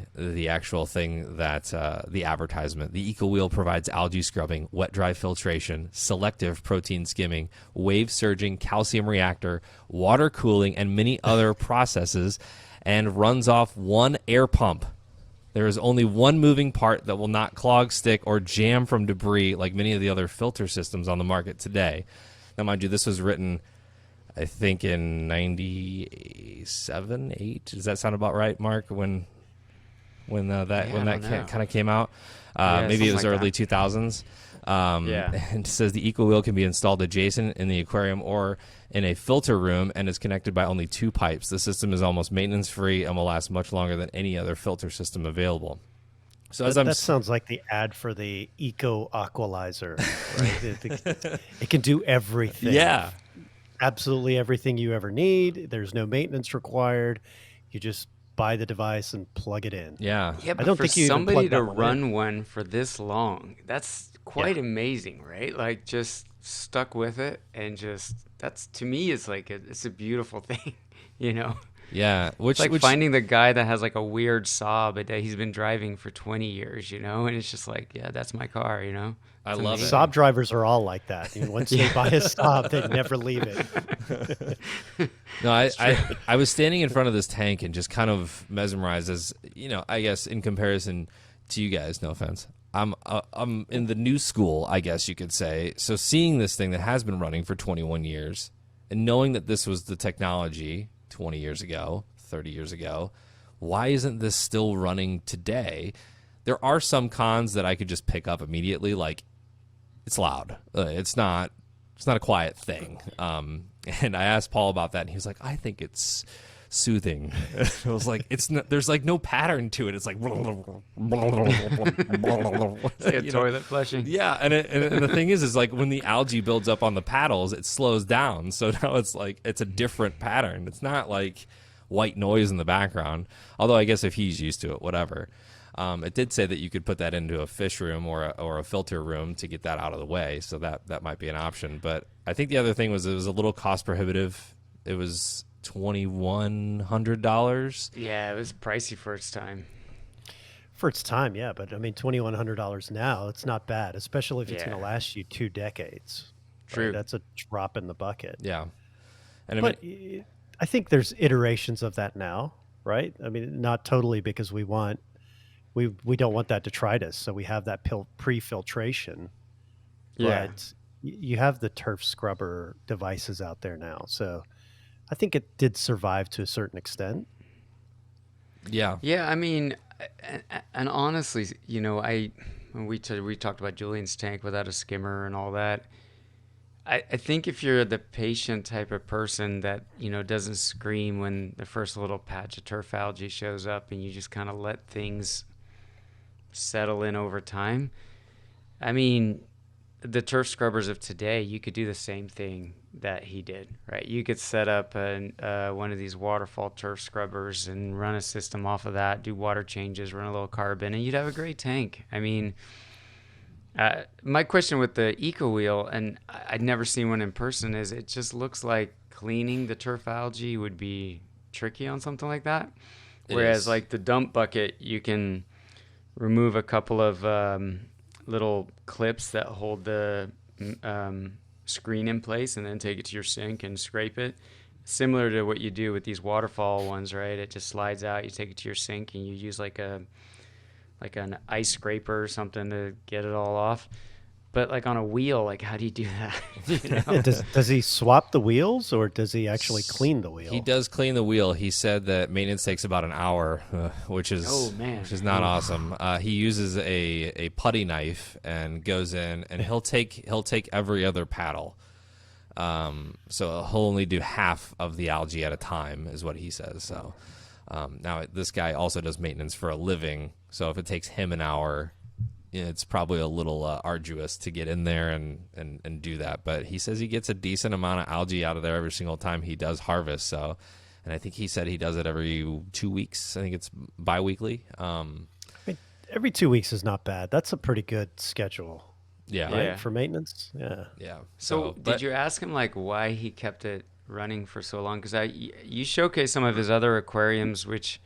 actual thing that the advertisement. The Eco-Wheel provides algae scrubbing, wet dry filtration, selective protein skimming, wave surging, calcium reactor, water cooling, and many other processes, and runs off one air pump. There is only one moving part that will not clog, stick, or jam from debris like many of the other filter systems on the market today. Now, mind you, this was written, I think, in 97, 8. Does that sound about right, Mark? When that kind of came out, maybe it was like early that. 2000s. And it says the Eco-Wheel can be installed adjacent in the aquarium or in a filter room, and is connected by only 2 pipes. The system is almost maintenance free and will last much longer than any other filter system available. So that sounds like the ad for the Eco Aqualizer, right? It can do everything. Yeah. Absolutely everything you ever need. There's no maintenance required. You just buy the device and plug it in. Yeah. Yeah, but don't for think you even somebody plug to that one run one for this long, that's quite amazing, right? Like, just stuck with it, and that's, to me, is like it's a beautiful thing, Yeah. It's like finding the guy that has like a weird saw, but that he's been driving for 20 years, and it's just like, yeah, that's my car, I love it. Saab drivers are all like that. Once they buy a Saab, they never leave it. No, I was standing in front of this tank and just kind of mesmerized as, I guess in comparison to you guys, no offense. I'm in the new school, I guess you could say. So seeing this thing that has been running for 21 years and knowing that this was the technology 20 years ago, 30 years ago, why isn't this still running today? There are some cons that I could just pick up immediately, like it's loud. It's not a quiet thing. And I asked Paul about that, and he was like, I think it's soothing. I was like, it's not, there's like no pattern to it. It's like, It's like a toilet flushing. yeah. And the thing is like when the algae builds up on the paddles, it slows down. So now it's like, it's a different pattern. It's not like white noise in the background. Although I guess if he's used to it, whatever. It did say that you could put that into a fish room or a filter room to get that out of the way. So that might be an option. But I think the other thing was it was a little cost prohibitive. It was $2,100. Yeah, it was pricey for its time. For its time, yeah. But I mean, $2,100 now, it's not bad, especially if it's Yeah. going to last you 2 decades. True. Right? That's a drop in the bucket. Yeah. And I But mean, I think there's iterations of that now, right? I mean, not totally, because we don't want that detritus, so we have that pre-filtration. Yeah. But you have the turf scrubber devices out there now, so I think it did survive to a certain extent. yeah. Yeah, I mean, and honestly, when we talked about Julian's tank without a skimmer and all that. I think if you're the patient type of person that, doesn't scream when the first little patch of turf algae shows up and you just kind of let things settle in over time. I mean, the turf scrubbers of today, you could do the same thing that he did, right? You could set up one of these waterfall turf scrubbers and run a system off of that, do water changes, run a little carbon, and you'd have a great tank. I mean, my question with the Eco-Wheel, and I'd never seen one in person, is it just looks like cleaning the turf algae would be tricky on something like that. Whereas like the dump bucket, you can remove a couple of little clips that hold the screen in place and then take it to your sink and scrape it. Similar to what you do with these waterfall ones, right? It just slides out, you take it to your sink, and you use like an ice scraper or something to get it all off. But like on a wheel, like how do you do that? Does he swap the wheels, or does he actually clean the wheel? He does clean the wheel. He said that maintenance takes about an hour, which is not awesome. He uses a putty knife and goes in, and he'll take every other paddle. So he'll only do half of the algae at a time, is what he says. So now this guy also does maintenance for a living. So if it takes him an hour, it's probably a little arduous to get in there and do that. But he says he gets a decent amount of algae out of there every single time he does harvest. So, and I think he said he does it every 2 weeks. I think it's bi-weekly. I mean, every 2 weeks is not bad. That's a pretty good schedule. Yeah. Right? Yeah. For maintenance. Yeah. Yeah. So did you ask him like why he kept it running for so long? Because you showcase some of his other aquariums which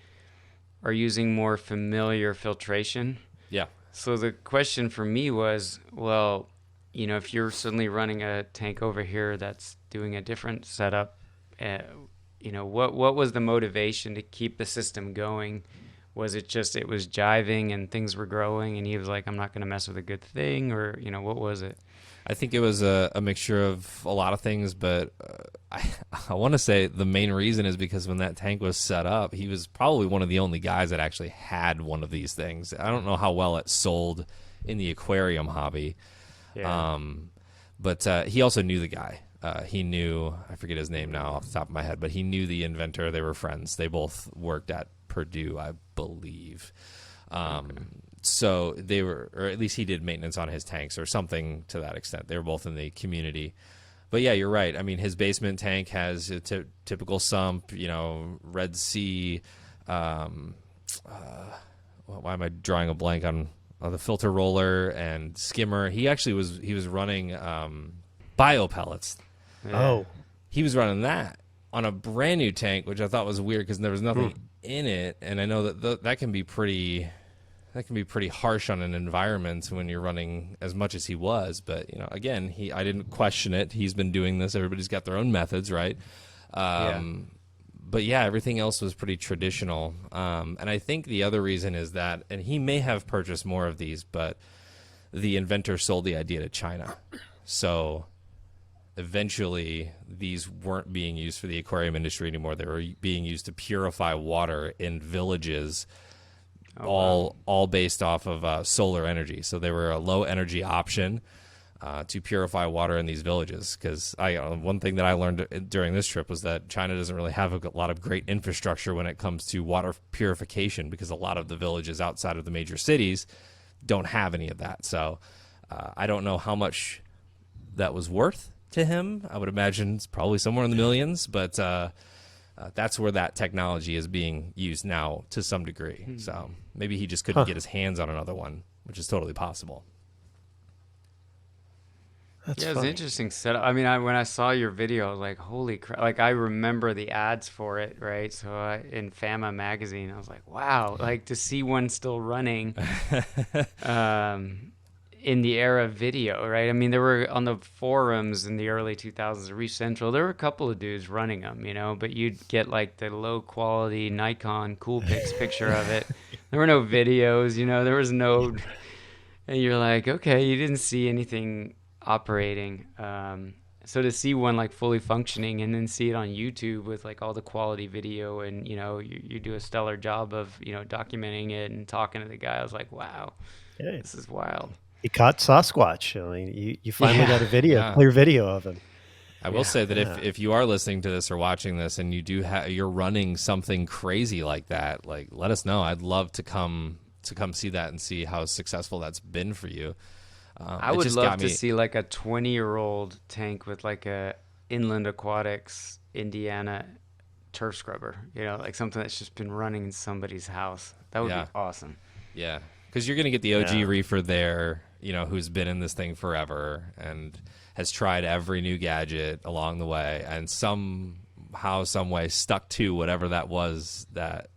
are using more familiar filtration. Yeah. So the question for me was, well, if you're suddenly running a tank over here that's doing a different setup, what was the motivation to keep the system going? Was it just it was jiving and things were growing and he was like, I'm not going to mess with a good thing, or what was it? I think it was a mixture of a lot of things, but I want to say the main reason is because when that tank was set up, he was probably one of the only guys that actually had one of these things. I don't know how well it sold in the aquarium hobby, but he also knew the guy. He knew, I forget his name now off the top of my head, but he knew the inventor. They were friends. They both worked at Purdue, I believe. So they were, or at least he did maintenance on his tanks or something to that extent. They were both in the community. But yeah, you're right. I mean, his basement tank has a typical sump, Red Sea. Why am I drawing a blank on the filter roller and skimmer? He actually was running bio pellets. Yeah. Oh, He was running that on a brand new tank, which I thought was weird because there was nothing in it. And I know that that can be pretty that can be pretty harsh on an environment when you're running as much as he was. But again, I didn't question it. He's been doing this. Everybody's got their own methods, right? Yeah. But yeah, everything else was pretty traditional. And I think the other reason is that, and he may have purchased more of these, but the inventor sold the idea to China. So eventually these weren't being used for the aquarium industry anymore. They were being used to purify water in villages, all based off of solar energy. So they were a low energy option to purify water in these villages. Because one thing that I learned during this trip was that China doesn't really have a lot of great infrastructure when it comes to water purification, because a lot of the villages outside of the major cities don't have any of that. So I don't know how much that was worth to him. I would imagine it's probably somewhere in the millions, but that's where that technology is being used now to some degree. So maybe he just couldn't get his hands on another one, which is totally possible. That's Yeah, it was funny. an interesting setup. I mean, when I saw your video, I was like, holy crap. Like, I remember the ads for it, right? So in Fama magazine, I was like, wow, like to see one still running in the era of video, right? I mean, there were on the forums in the early 2000s, Reef Central, there were a couple of dudes running them, but you'd get like the low quality Nikon Coolpix picture of it. There were no videos, there was no, and you're like, okay, you didn't see anything operating. So to see one like fully functioning and then see it on YouTube with like all the quality video and, you do a stellar job of, documenting it and talking to the guy, I was like, wow, Hey, this is wild. he caught Sasquatch. I mean, you finally got a Yeah. clear video of him. I will say that Yeah. if you are listening to this or watching this and you're running something crazy like that, like let us know. I'd love to come see that and see how successful that's been for you. I It would just love got to me. see like a 20-year-old tank with like a Inland Aquatics Indiana turf scrubber, like something that's just been running in somebody's house. That would Yeah. be awesome. Yeah, because you're gonna get the OG Yeah. reefer there, who's been in this thing forever and has tried every new gadget along the way, and somehow, some way, stuck to whatever that was that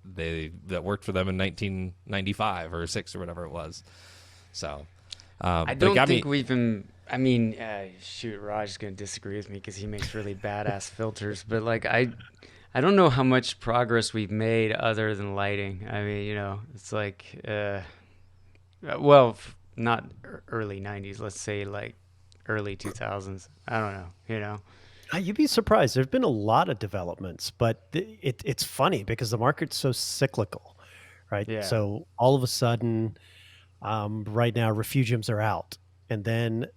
worked for them in 1995 or '6 or whatever it was. So. I But it don't got think me. we've been. I mean, shoot, Raj is gonna disagree with me because he makes really badass filters. But like, I don't know how much progress we've made other than lighting. I mean, it's like, well, not early '90s. Let's say like early 2000s. I don't know. You'd be surprised. There've been a lot of developments, but it's funny because the market's so cyclical, right? Yeah. So all of a sudden, right now, refugiums are out, and then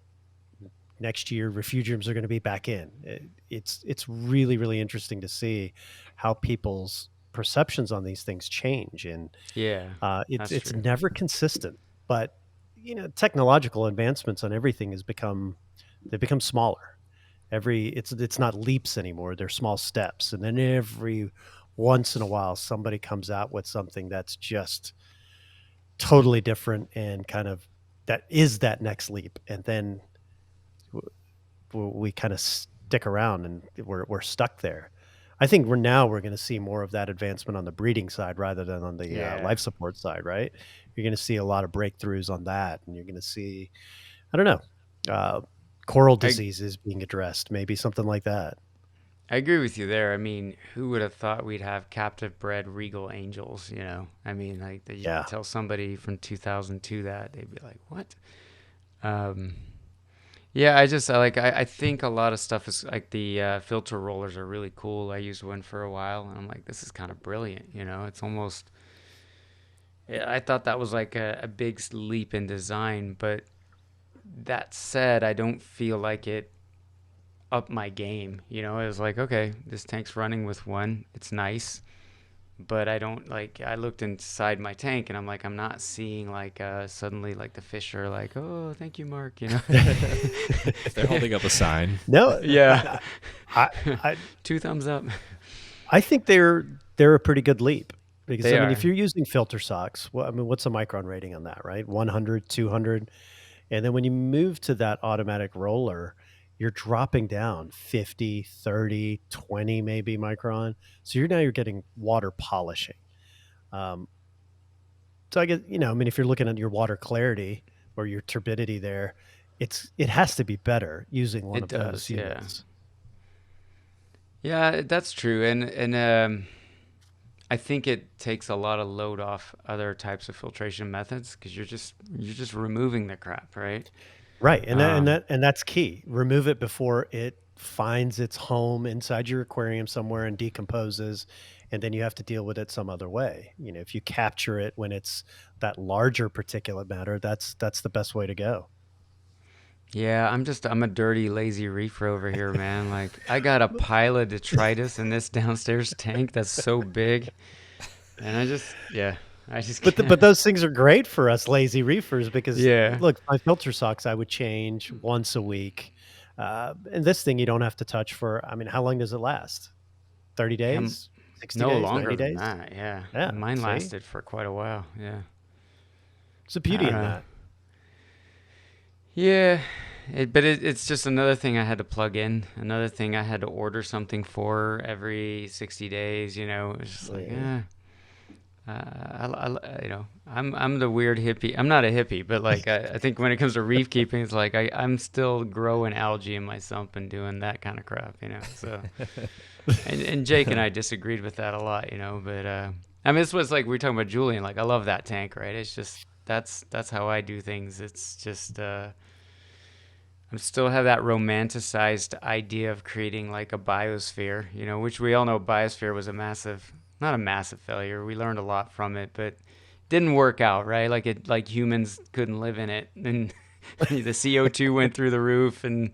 next year, refugiums are going to be back in. It's really, really interesting to see how people's perceptions on these things change, and Yeah. it's That's true. never consistent. But technological advancements on everything they've become smaller. It's not leaps anymore; they're small steps, and then every once in a while, somebody comes out with something that's just totally different and kind of that is that next leap, and then we kind of stick around and we're stuck there. I think we're going to see more of that advancement on the breeding side rather than on the Yeah. life support side, right? You're going to see a lot of breakthroughs on that, and you're going to see, I don't know, coral I diseases being addressed, maybe something like that. I agree with you there. I mean, who would have thought we'd have captive bred regal angels, I mean, like that you Yeah. tell somebody from 2002 that they'd be like, "What?" Um Yeah, I think a lot of stuff is like the filter rollers are really cool. I used one for a while and I'm like, this is kind of brilliant, It's almost yeah, I thought that was like a big leap in design, but that said, I don't feel like it up my game. It was like, okay, this tank's running with one. It's nice, but I don't like. I looked inside my tank, and I'm like, I'm not seeing like suddenly like the fish are like, oh, thank you, Mark. They're holding up a sign. No, Yeah, I, I 2 thumbs up. I think they're a pretty good leap because They I mean, are. if you're using filter socks, well, I mean, what's the micron rating on that, right? 100, 200. And then when you move to that automatic roller, you're dropping down 50, 30, 20 maybe micron. So you're getting water polishing. Um, So I guess, I mean, if you're looking at your water clarity or your turbidity there, it has to be better using one It of those does, yeah. units. Yeah, that's true. And I think it takes a lot of load off other types of filtration methods because you're just removing the crap, right? Right. Um, And that's key. Remove it before it finds its home inside your aquarium somewhere and decomposes, and then you have to deal with it some other way. If you capture it when it's that larger particulate matter, that's the best way to go. yeah, I'm a dirty, lazy reefer over here, man. Like I got a pile of detritus in this downstairs tank that's so big, and I just But can't. those things are great for us lazy reefers because Yeah. look, my filter socks I would change once a week. And this thing you don't have to touch for, I mean, how long does it last? 30 Him days, 60 no days, longer 90 than days? that. Yeah, Yeah, mine see? lasted for quite a while. Yeah, It's a I beauty don't in know. that. Yeah, it's just another thing I had to plug in, another thing I had to order something for every 60 days. It's just like, Yeah. I'm the weird hippie. I'm not a hippie, but like I think when it comes to reef keeping, it's like I'm still growing algae in my sump and doing that kind of crap. So and Jake and I disagreed with that a lot. But I mean, this was like we were talking about Julian. Like I love that tank, right? It's just that's how I do things. It's just I still have that romanticized idea of creating like a biosphere, which we all know biosphere was not a massive failure. We learned a lot from it, but didn't work out, right? Like humans couldn't live in it, and the CO2 went through the roof, and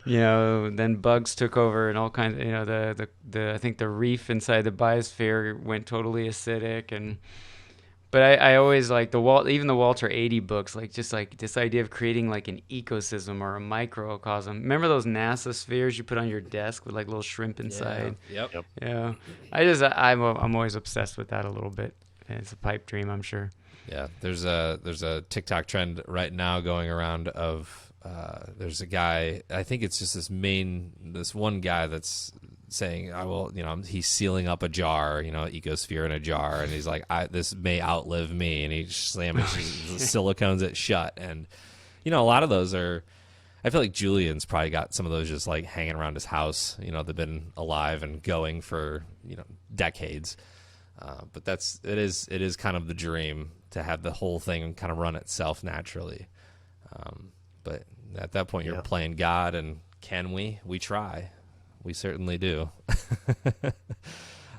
then bugs took over, and all kinds. The I think the reef inside the biosphere went totally acidic, and but I always like even the Walter 80 books, like just like this idea of creating like an ecosystem or a microcosm. Remember those NASA spheres you put on your desk with like little shrimp Yeah. inside? Yep. Yep. Yeah, I'm always obsessed with that a little bit. It's a pipe dream, I'm sure. Yeah. There's a TikTok trend right now going around of there's a guy. I think it's just this one guy that's saying, I will, he's sealing up a jar, ecosphere in a jar, and he's like, this may outlive me, and he slams silicones it shut. And a lot of those are, I feel like Julian's probably got some of those just like hanging around his house. They've been alive and going for decades. But it is kind of the dream to have the whole thing kind of run itself naturally. But at that point, you're Yeah. playing God, and can we? We try. We certainly do.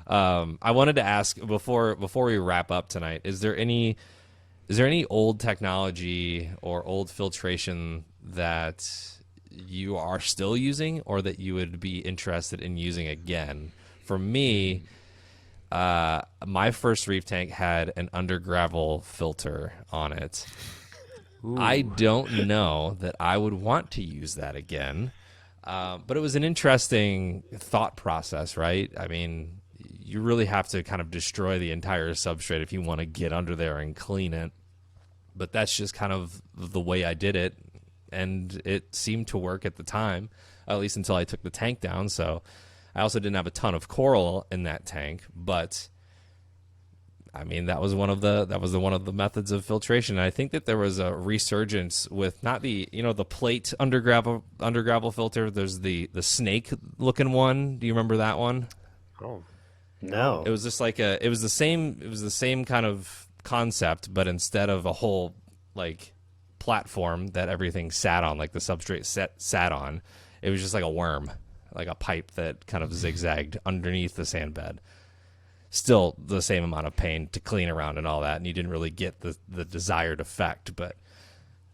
I wanted to ask before we wrap up tonight, is there any old technology or old filtration that you are still using or that you would be interested in using again? For me, my first reef tank had an under gravel filter on it. Ooh. I don't know that I would want to use that again. But it was an interesting thought process, right? I mean, you really have to kind of destroy the entire substrate if you want to get under there and clean it. But that's just kind of the way I did it. And it seemed to work at the time, at least until I took the tank down. So I also didn't have a ton of coral in that tank, but I mean, that was one of the methods of filtration. And I think that there was a resurgence with not the the plate under gravel filter. There's the snake looking one. Do you remember that one? Oh, no. It was just like it was the same kind of concept, but instead of a whole like platform that everything sat on, like the substrate sat on, it was just like a worm, like a pipe that kind of zigzagged underneath the sand bed. Still the same amount of pain to clean around and all that, and you didn't really get the desired effect, but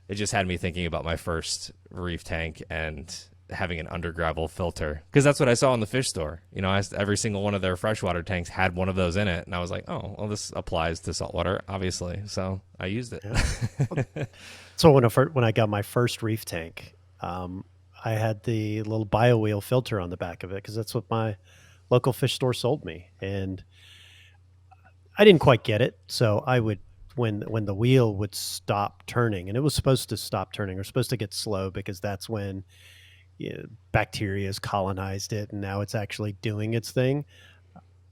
it just had me thinking about my first reef tank and having an under gravel filter, because that's what I saw in the fish store. Every single one of their freshwater tanks had one of those in it, and I was like, oh, well, this applies to saltwater, obviously, so I used it. Yeah. So when I got my first reef tank, I had the little Eco-Wheel filter on the back of it because that's what my local fish store sold me, and I didn't quite get it. So I would, when the wheel would stop turning, and it was supposed to stop turning or supposed to get slow because that's when bacteria has colonized it and now it's actually doing its thing.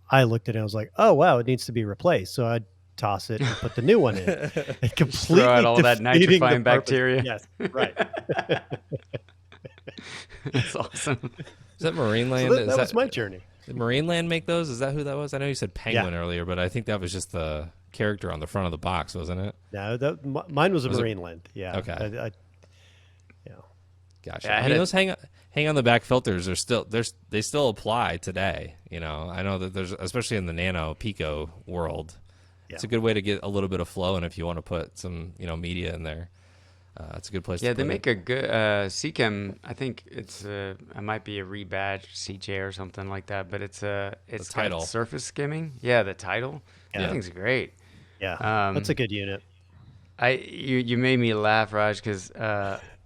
I looked at it and I was like, oh, wow, it needs to be replaced. So I'd toss it, and put the new one in. And Just throw out completely all that defeating the nitrifying purpose. bacteria. Yes, right. That's awesome. Is that Marine So Land? that was my journey. Did Marine Land make those? Is that who that was? I know you said Penguin earlier, but I think that was just the character on the front of the box, wasn't it? No, mine was a Was it- Marineland. Yeah. Okay. Yeah. Gotcha. Yeah, I I had mean, a- those hang on the back filters are still they still apply today. You know, I know that there's, especially in the nano pico world, it's a good way to get a little bit of flow. And if you want to put some media in there, it's a good place. Yeah, to they put make it. a good CChem. I think it might be a rebadged CJ or something like that, but it's got Tidal. surface skimming. Yeah, the Tidal. Yeah. That thing's great. Yeah. That's a good unit. You made me laugh, Raj, because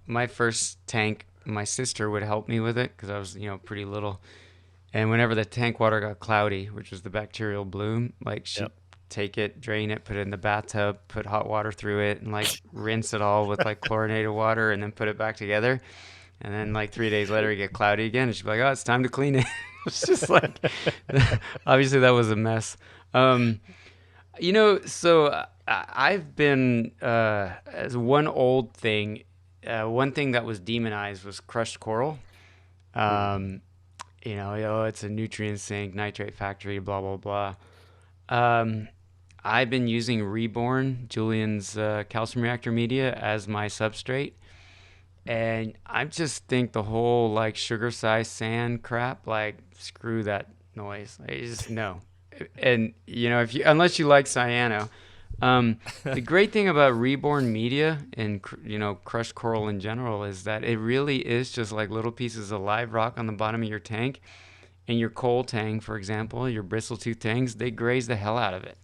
my first tank, my sister would help me with it because I was pretty little, and whenever the tank water got cloudy, which was the bacterial bloom, like she'd take it, drain it, put it in the bathtub, put hot water through it, and like rinse it all with like chlorinated water, and then put it back together. And then like 3 days later, it get cloudy again, and she'd be like, "Oh, it's time to clean it." It's just like, obviously that was a mess. So I've been as one old thing. One thing that was demonized was crushed coral. It's a nutrient sink, nitrate factory, blah blah blah. I've been using Reborn, Julian's calcium reactor media, as my substrate. And I just think the whole like sugar size sand crap, like screw that noise. I just no. And unless you like cyano, the great thing about Reborn media and crushed coral in general is that it really is just like little pieces of live rock on the bottom of your tank. And your coal tang, for example, your bristletooth tangs, they graze the hell out of it.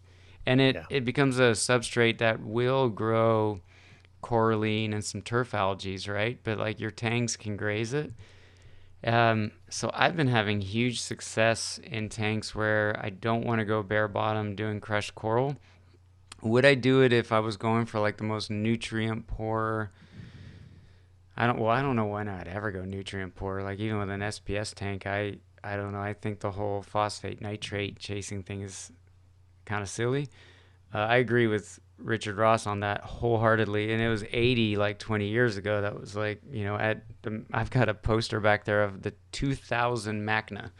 And it becomes a substrate that will grow coralline and some turf algae, right? But like your tangs can graze it. So I've been having huge success in tanks where I don't want to go bare bottom doing crushed coral. Would I do it if I was going for like the most nutrient poor? I don't know when I'd ever go nutrient poor. Like even with an SPS tank, I don't know. I think the whole phosphate nitrate chasing thing is kind of silly. I agree with Richard Ross on that wholeheartedly. And it was 80 like 20 years ago. That was like, I've got a poster back there of the 2000 Magna,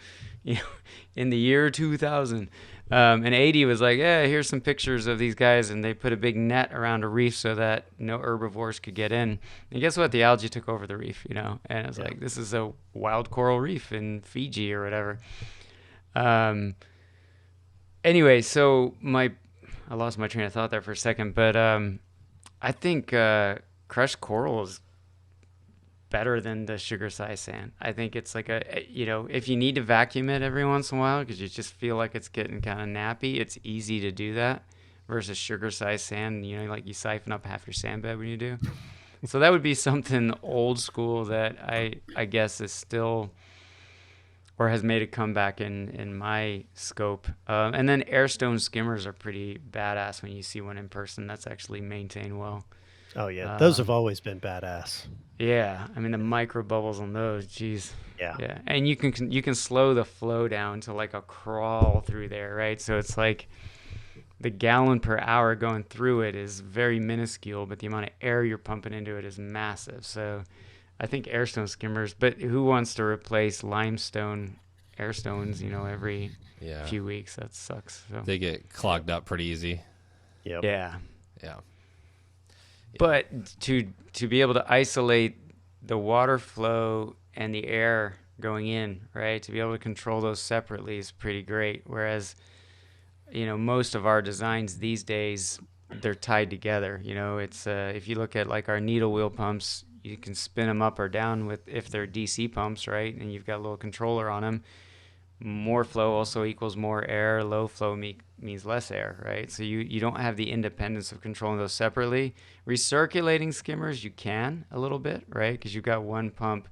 in the year 2000. And 80 was like, yeah, here's some pictures of these guys. And they put a big net around a reef so that no herbivores could get in. And guess what? The algae took over the reef, and it was like, this is a wild coral reef in Fiji or whatever. Anyway, so I lost my train of thought there for a second, but I think crushed coral is better than the sugar size sand. I think it's like if you need to vacuum it every once in a while because you just feel like it's getting kind of nappy, it's easy to do that versus sugar size sand. Like you siphon up half your sand bed when you do. So that would be something old school that I guess is still or has made a comeback in my scope. And then airstone skimmers are pretty badass when you see one in person that's actually maintained well. Oh yeah, those have always been badass. Yeah, I mean the micro bubbles on those, geez. Yeah. And you can slow the flow down to like a crawl through there, right? So it's like the gallon per hour going through it is very minuscule, but the amount of air you're pumping into it is massive. So I think airstone skimmers, but who wants to replace limestone airstones, every few weeks? That sucks. So. They get clogged up pretty easy. Yep. Yeah. But to be able to isolate the water flow and the air going in, right? To be able to control those separately is pretty great. Whereas, most of our designs these days, they're tied together. It's if you look at like our needle wheel pumps, you can spin them up or down if they're DC pumps, right? And you've got a little controller on them. More flow also equals more air. Low flow means less air, right? So you don't have the independence of controlling those separately. Recirculating skimmers, you can a little bit, right? Because you've got one pump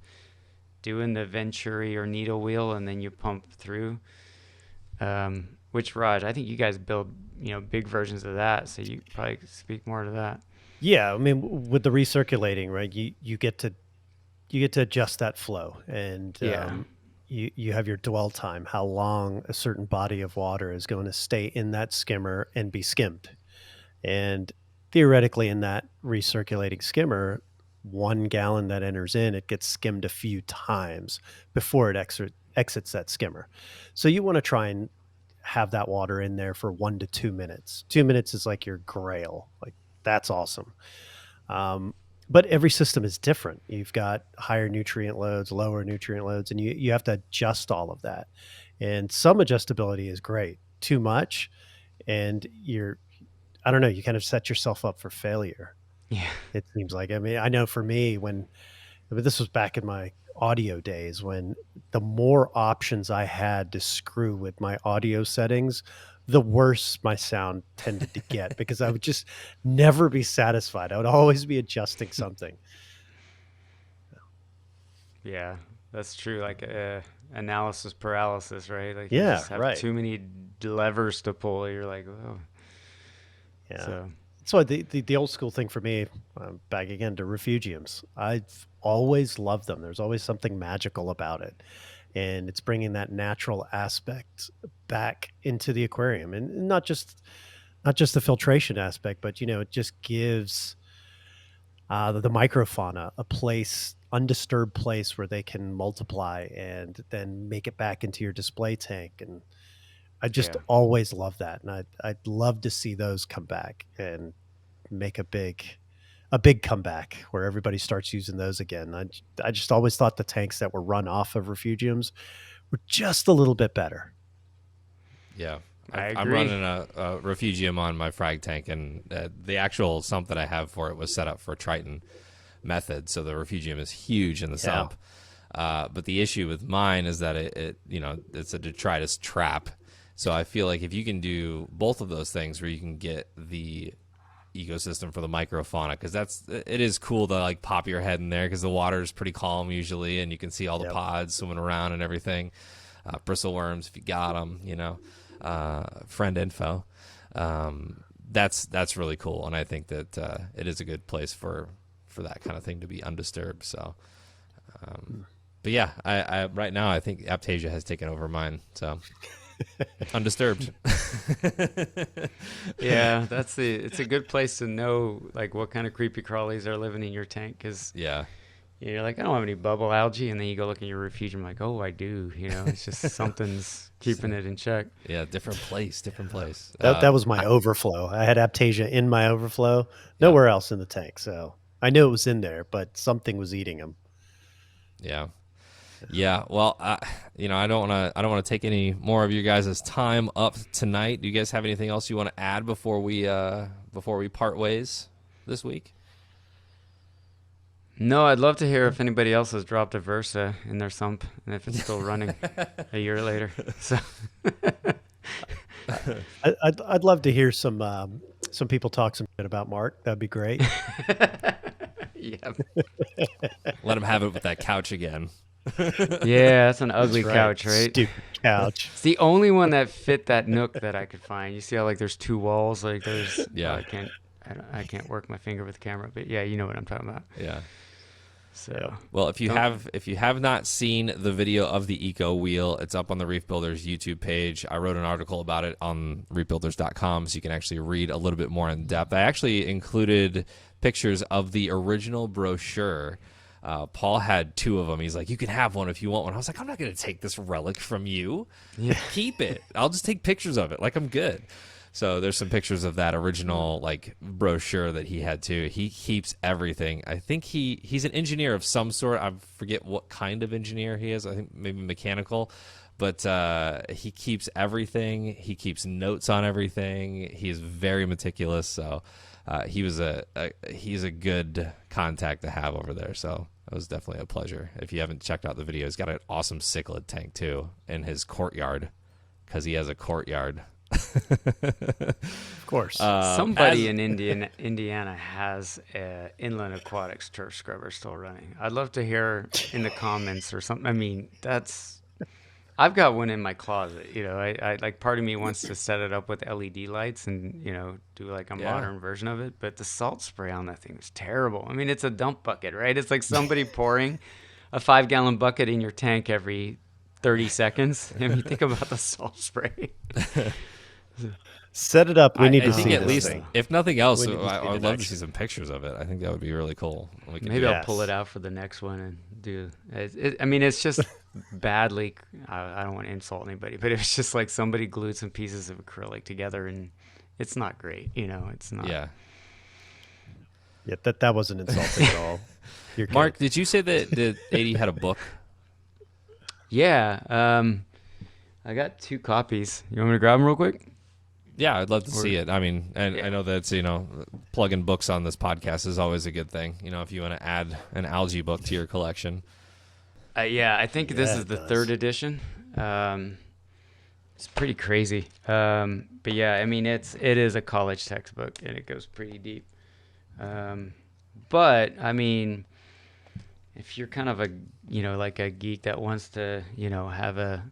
doing the venturi or needle wheel, and then you pump through. Which, Raj, I think you guys build, big versions of that, so you probably speak more to that. Yeah, I mean, with the recirculating, right? You get to adjust that flow, and you have your dwell time, how long a certain body of water is going to stay in that skimmer and be skimmed. And theoretically, in that recirculating skimmer, 1 gallon that enters in, it gets skimmed a few times before it exits that skimmer. So you want to try and have that water in there for 1 to 2 minutes. 2 minutes is like your grail. Like, that's awesome. Um, but every system is different. You've got higher nutrient loads, lower nutrient loads, and you have to adjust all of that. And some adjustability is great. Too much, and I don't know, you kind of set yourself up for failure. Yeah. It seems like. I mean, I know for me, but this was back in my audio days, when the more options I had to screw with my audio settings, the worse my sound tended to get, because I would just never be satisfied. I would always be adjusting something. Yeah, that's true. Like analysis paralysis, right? Like you Yeah, just have right. too many levers to pull. You're like, oh. Yeah. So So the old school thing for me, back again to refugiums, I've always loved them. There's always something magical about it, and it's bringing that natural aspect back into the aquarium, and not just the filtration aspect, but it just gives the microfauna a place, undisturbed place where they can multiply and then make it back into your display tank. And I just yeah, always love that, and I'd love to see those come back and make a big comeback where everybody starts using those again. I just always thought the tanks that were run off of refugiums were just a little bit better. Yeah. I I'm agree. running a refugium on my frag tank, and the actual sump that I have for it was set up for Triton method. So the refugium is huge in the sump. But the issue with mine is that it's a detritus trap. So I feel like if you can do both of those things, where you can get the ecosystem for the microfauna, because it is cool to like pop your head in there, because the water is pretty calm usually, and you can see all the Yep. pods swimming around and everything. Bristleworms, if you got them, friend info. That's really cool, and I think that it is a good place for that kind of thing to be undisturbed. So, but yeah, I right now I think Aptasia has taken over mine, so undisturbed. yeah, it's a good place to know like what kind of creepy crawlies are living in your tank, because Yeah. you're like, I don't have any bubble algae, and then you go look in your refugium, like, oh, I do. It's just something's keeping it in check. Yeah, different place. That was my overflow. I had Aptasia in my overflow, Yeah. nowhere else in the tank. So I knew it was in there, but something was eating them. Yeah. Yeah. Well, I don't want to take any more of you guys' time up tonight. Do you guys have anything else you want to add before we part ways this week? No, I'd love to hear if anybody else has dropped a Versa in their sump, and if it's still running a year later. So I'd love to hear some people talk some shit about Mark. That'd be great. yeah, Let him have it with that couch again. yeah, that's an ugly That's right. couch, right? Stupid couch. It's the only one that fit that nook that I could find. You see how like there's two walls, like there's Yeah. I can't work my finger with the camera, but yeah, you know what I'm talking about. Yeah. So Well, if you have not seen the video of the Eco-Wheel, it's up on the Reef Builders YouTube page. I wrote an article about it on reefbuilders.com, so you can actually read a little bit more in depth. I actually included pictures of the original brochure. Paul had 2 of them. He's like, you can have one if you want one. I was like, I'm not going to take this relic from you. Yeah. Keep it. I'll just take pictures of it. Like, I'm good. So there's some pictures of that original like brochure that he had too. He keeps everything. I think he's an engineer of some sort. I forget what kind of engineer he is. I think maybe mechanical, but he keeps everything. He keeps notes on everything. He's very meticulous. So he's a good contact to have over there. So it was definitely a pleasure. If you haven't checked out the video, he's got an awesome cichlid tank too in his courtyard, because he has a courtyard. Of course. Somebody in Indiana has a inland aquatics turf scrubber still running. I'd love to hear in the comments or something. I mean, I've got one in my closet. I like, part of me wants to set it up with LED lights and do like a modern version of it. But the salt spray on that thing is terrible. I mean, it's a dump bucket, right? It's like somebody pouring a 5-gallon bucket in your tank every 30 seconds. I mean, think about the salt spray. Set it up. We need I to think see at this least, thing. if nothing else, We need to see I it would in love to action. see some pictures of it. I think that would be really cool. We could Maybe do I'll pull Yes. it out for the next one and do. I mean, it's just badly. I don't want to insult anybody, but it's just like somebody glued some pieces of acrylic together, and it's not great. It's not. Yeah. Yeah, that wasn't insulting at all. You're Mark, good. did you say that 80 had a book? Yeah. I got 2 copies. You want me to grab them real quick? Yeah, I'd love to see it. I mean, and Yeah. I know that's, plugging books on this podcast is always a good thing. If you want to add an algae book to your collection. Yeah, I think this Yeah, is it the does. 3rd edition. It's pretty crazy. But yeah, I mean, it is a college textbook, and it goes pretty deep. But I mean, if you're kind of a like a geek that wants to have a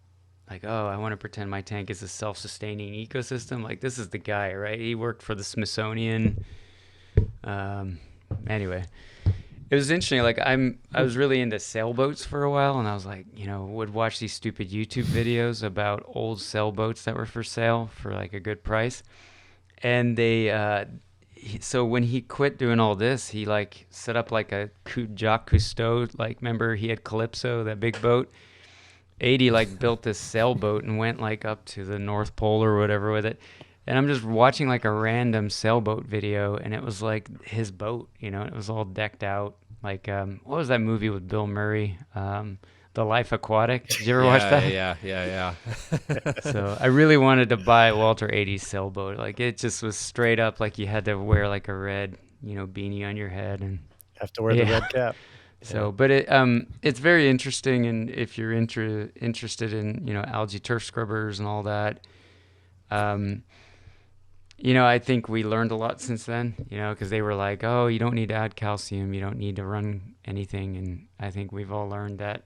like, oh, I want to pretend my tank is a self-sustaining ecosystem, like this is the guy, right? He worked for the Smithsonian. Anyway, it was interesting. Like I was really into sailboats for a while, and I was like, would watch these stupid YouTube videos about old sailboats that were for sale for like a good price. And so when he quit doing all this, he like set up like a Jacques Cousteau, like remember he had Calypso, that big boat. 80 like built this sailboat and went like up to the North Pole or whatever with it. And I'm just watching like a random sailboat video, and it was like his boat, it was all decked out. Like, what was that movie with Bill Murray? The Life Aquatic. Did you ever watch that? Yeah. So I really wanted to buy Walter 80's sailboat. Like it just was straight up like you had to wear like a red, beanie on your head, and Have to wear the red cap. so. But it's very interesting, and if you're interested in algae turf scrubbers and all that, I think we learned a lot since then. Because they were like, oh, you don't need to add calcium, you don't need to run anything, and I think we've all learned that.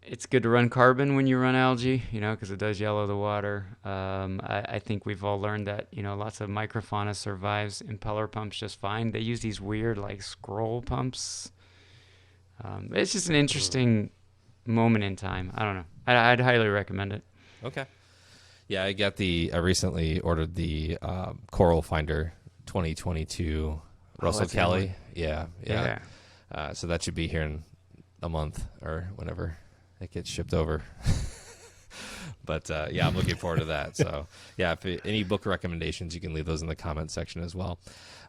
It's good to run carbon when you run algae, because it does yellow the water. I think we've all learned that, lots of microfauna survives impeller pumps just fine. They use these weird, like, scroll pumps. It's just an interesting moment in time. I don't know. I'd highly recommend it. Okay. Yeah, I recently ordered the Coral Finder 2022 Russell that's a good Kelly. one. Yeah. So that should be here in a month or whenever it gets shipped over. But yeah, I'm looking forward to that. So yeah, if any book recommendations, you can leave those in the comment section as well.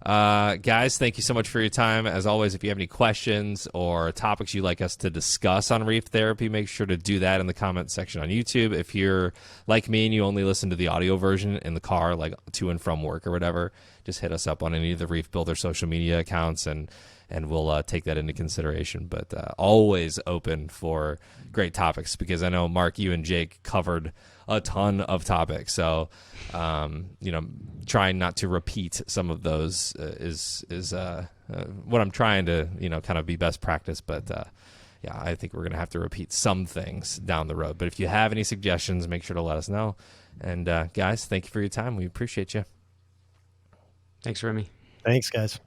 Guys, thank you so much for your time. As always, if you have any questions or topics you'd like us to discuss on reef therapy, make sure to do that in the comment section on YouTube. If you're like me and you only listen to the audio version in the car, like to and from work or whatever, just hit us up on any of the Reef Builder social media accounts, and we'll take that into consideration. But always open for great topics, because I know, Mark, you and Jake covered a ton of topics. So, trying not to repeat some of those is what I'm trying to, kind of be best practice. But yeah, I think we're going to have to repeat some things down the road. But if you have any suggestions, make sure to let us know. And guys, thank you for your time. We appreciate you. Thanks, Remy. Thanks, guys.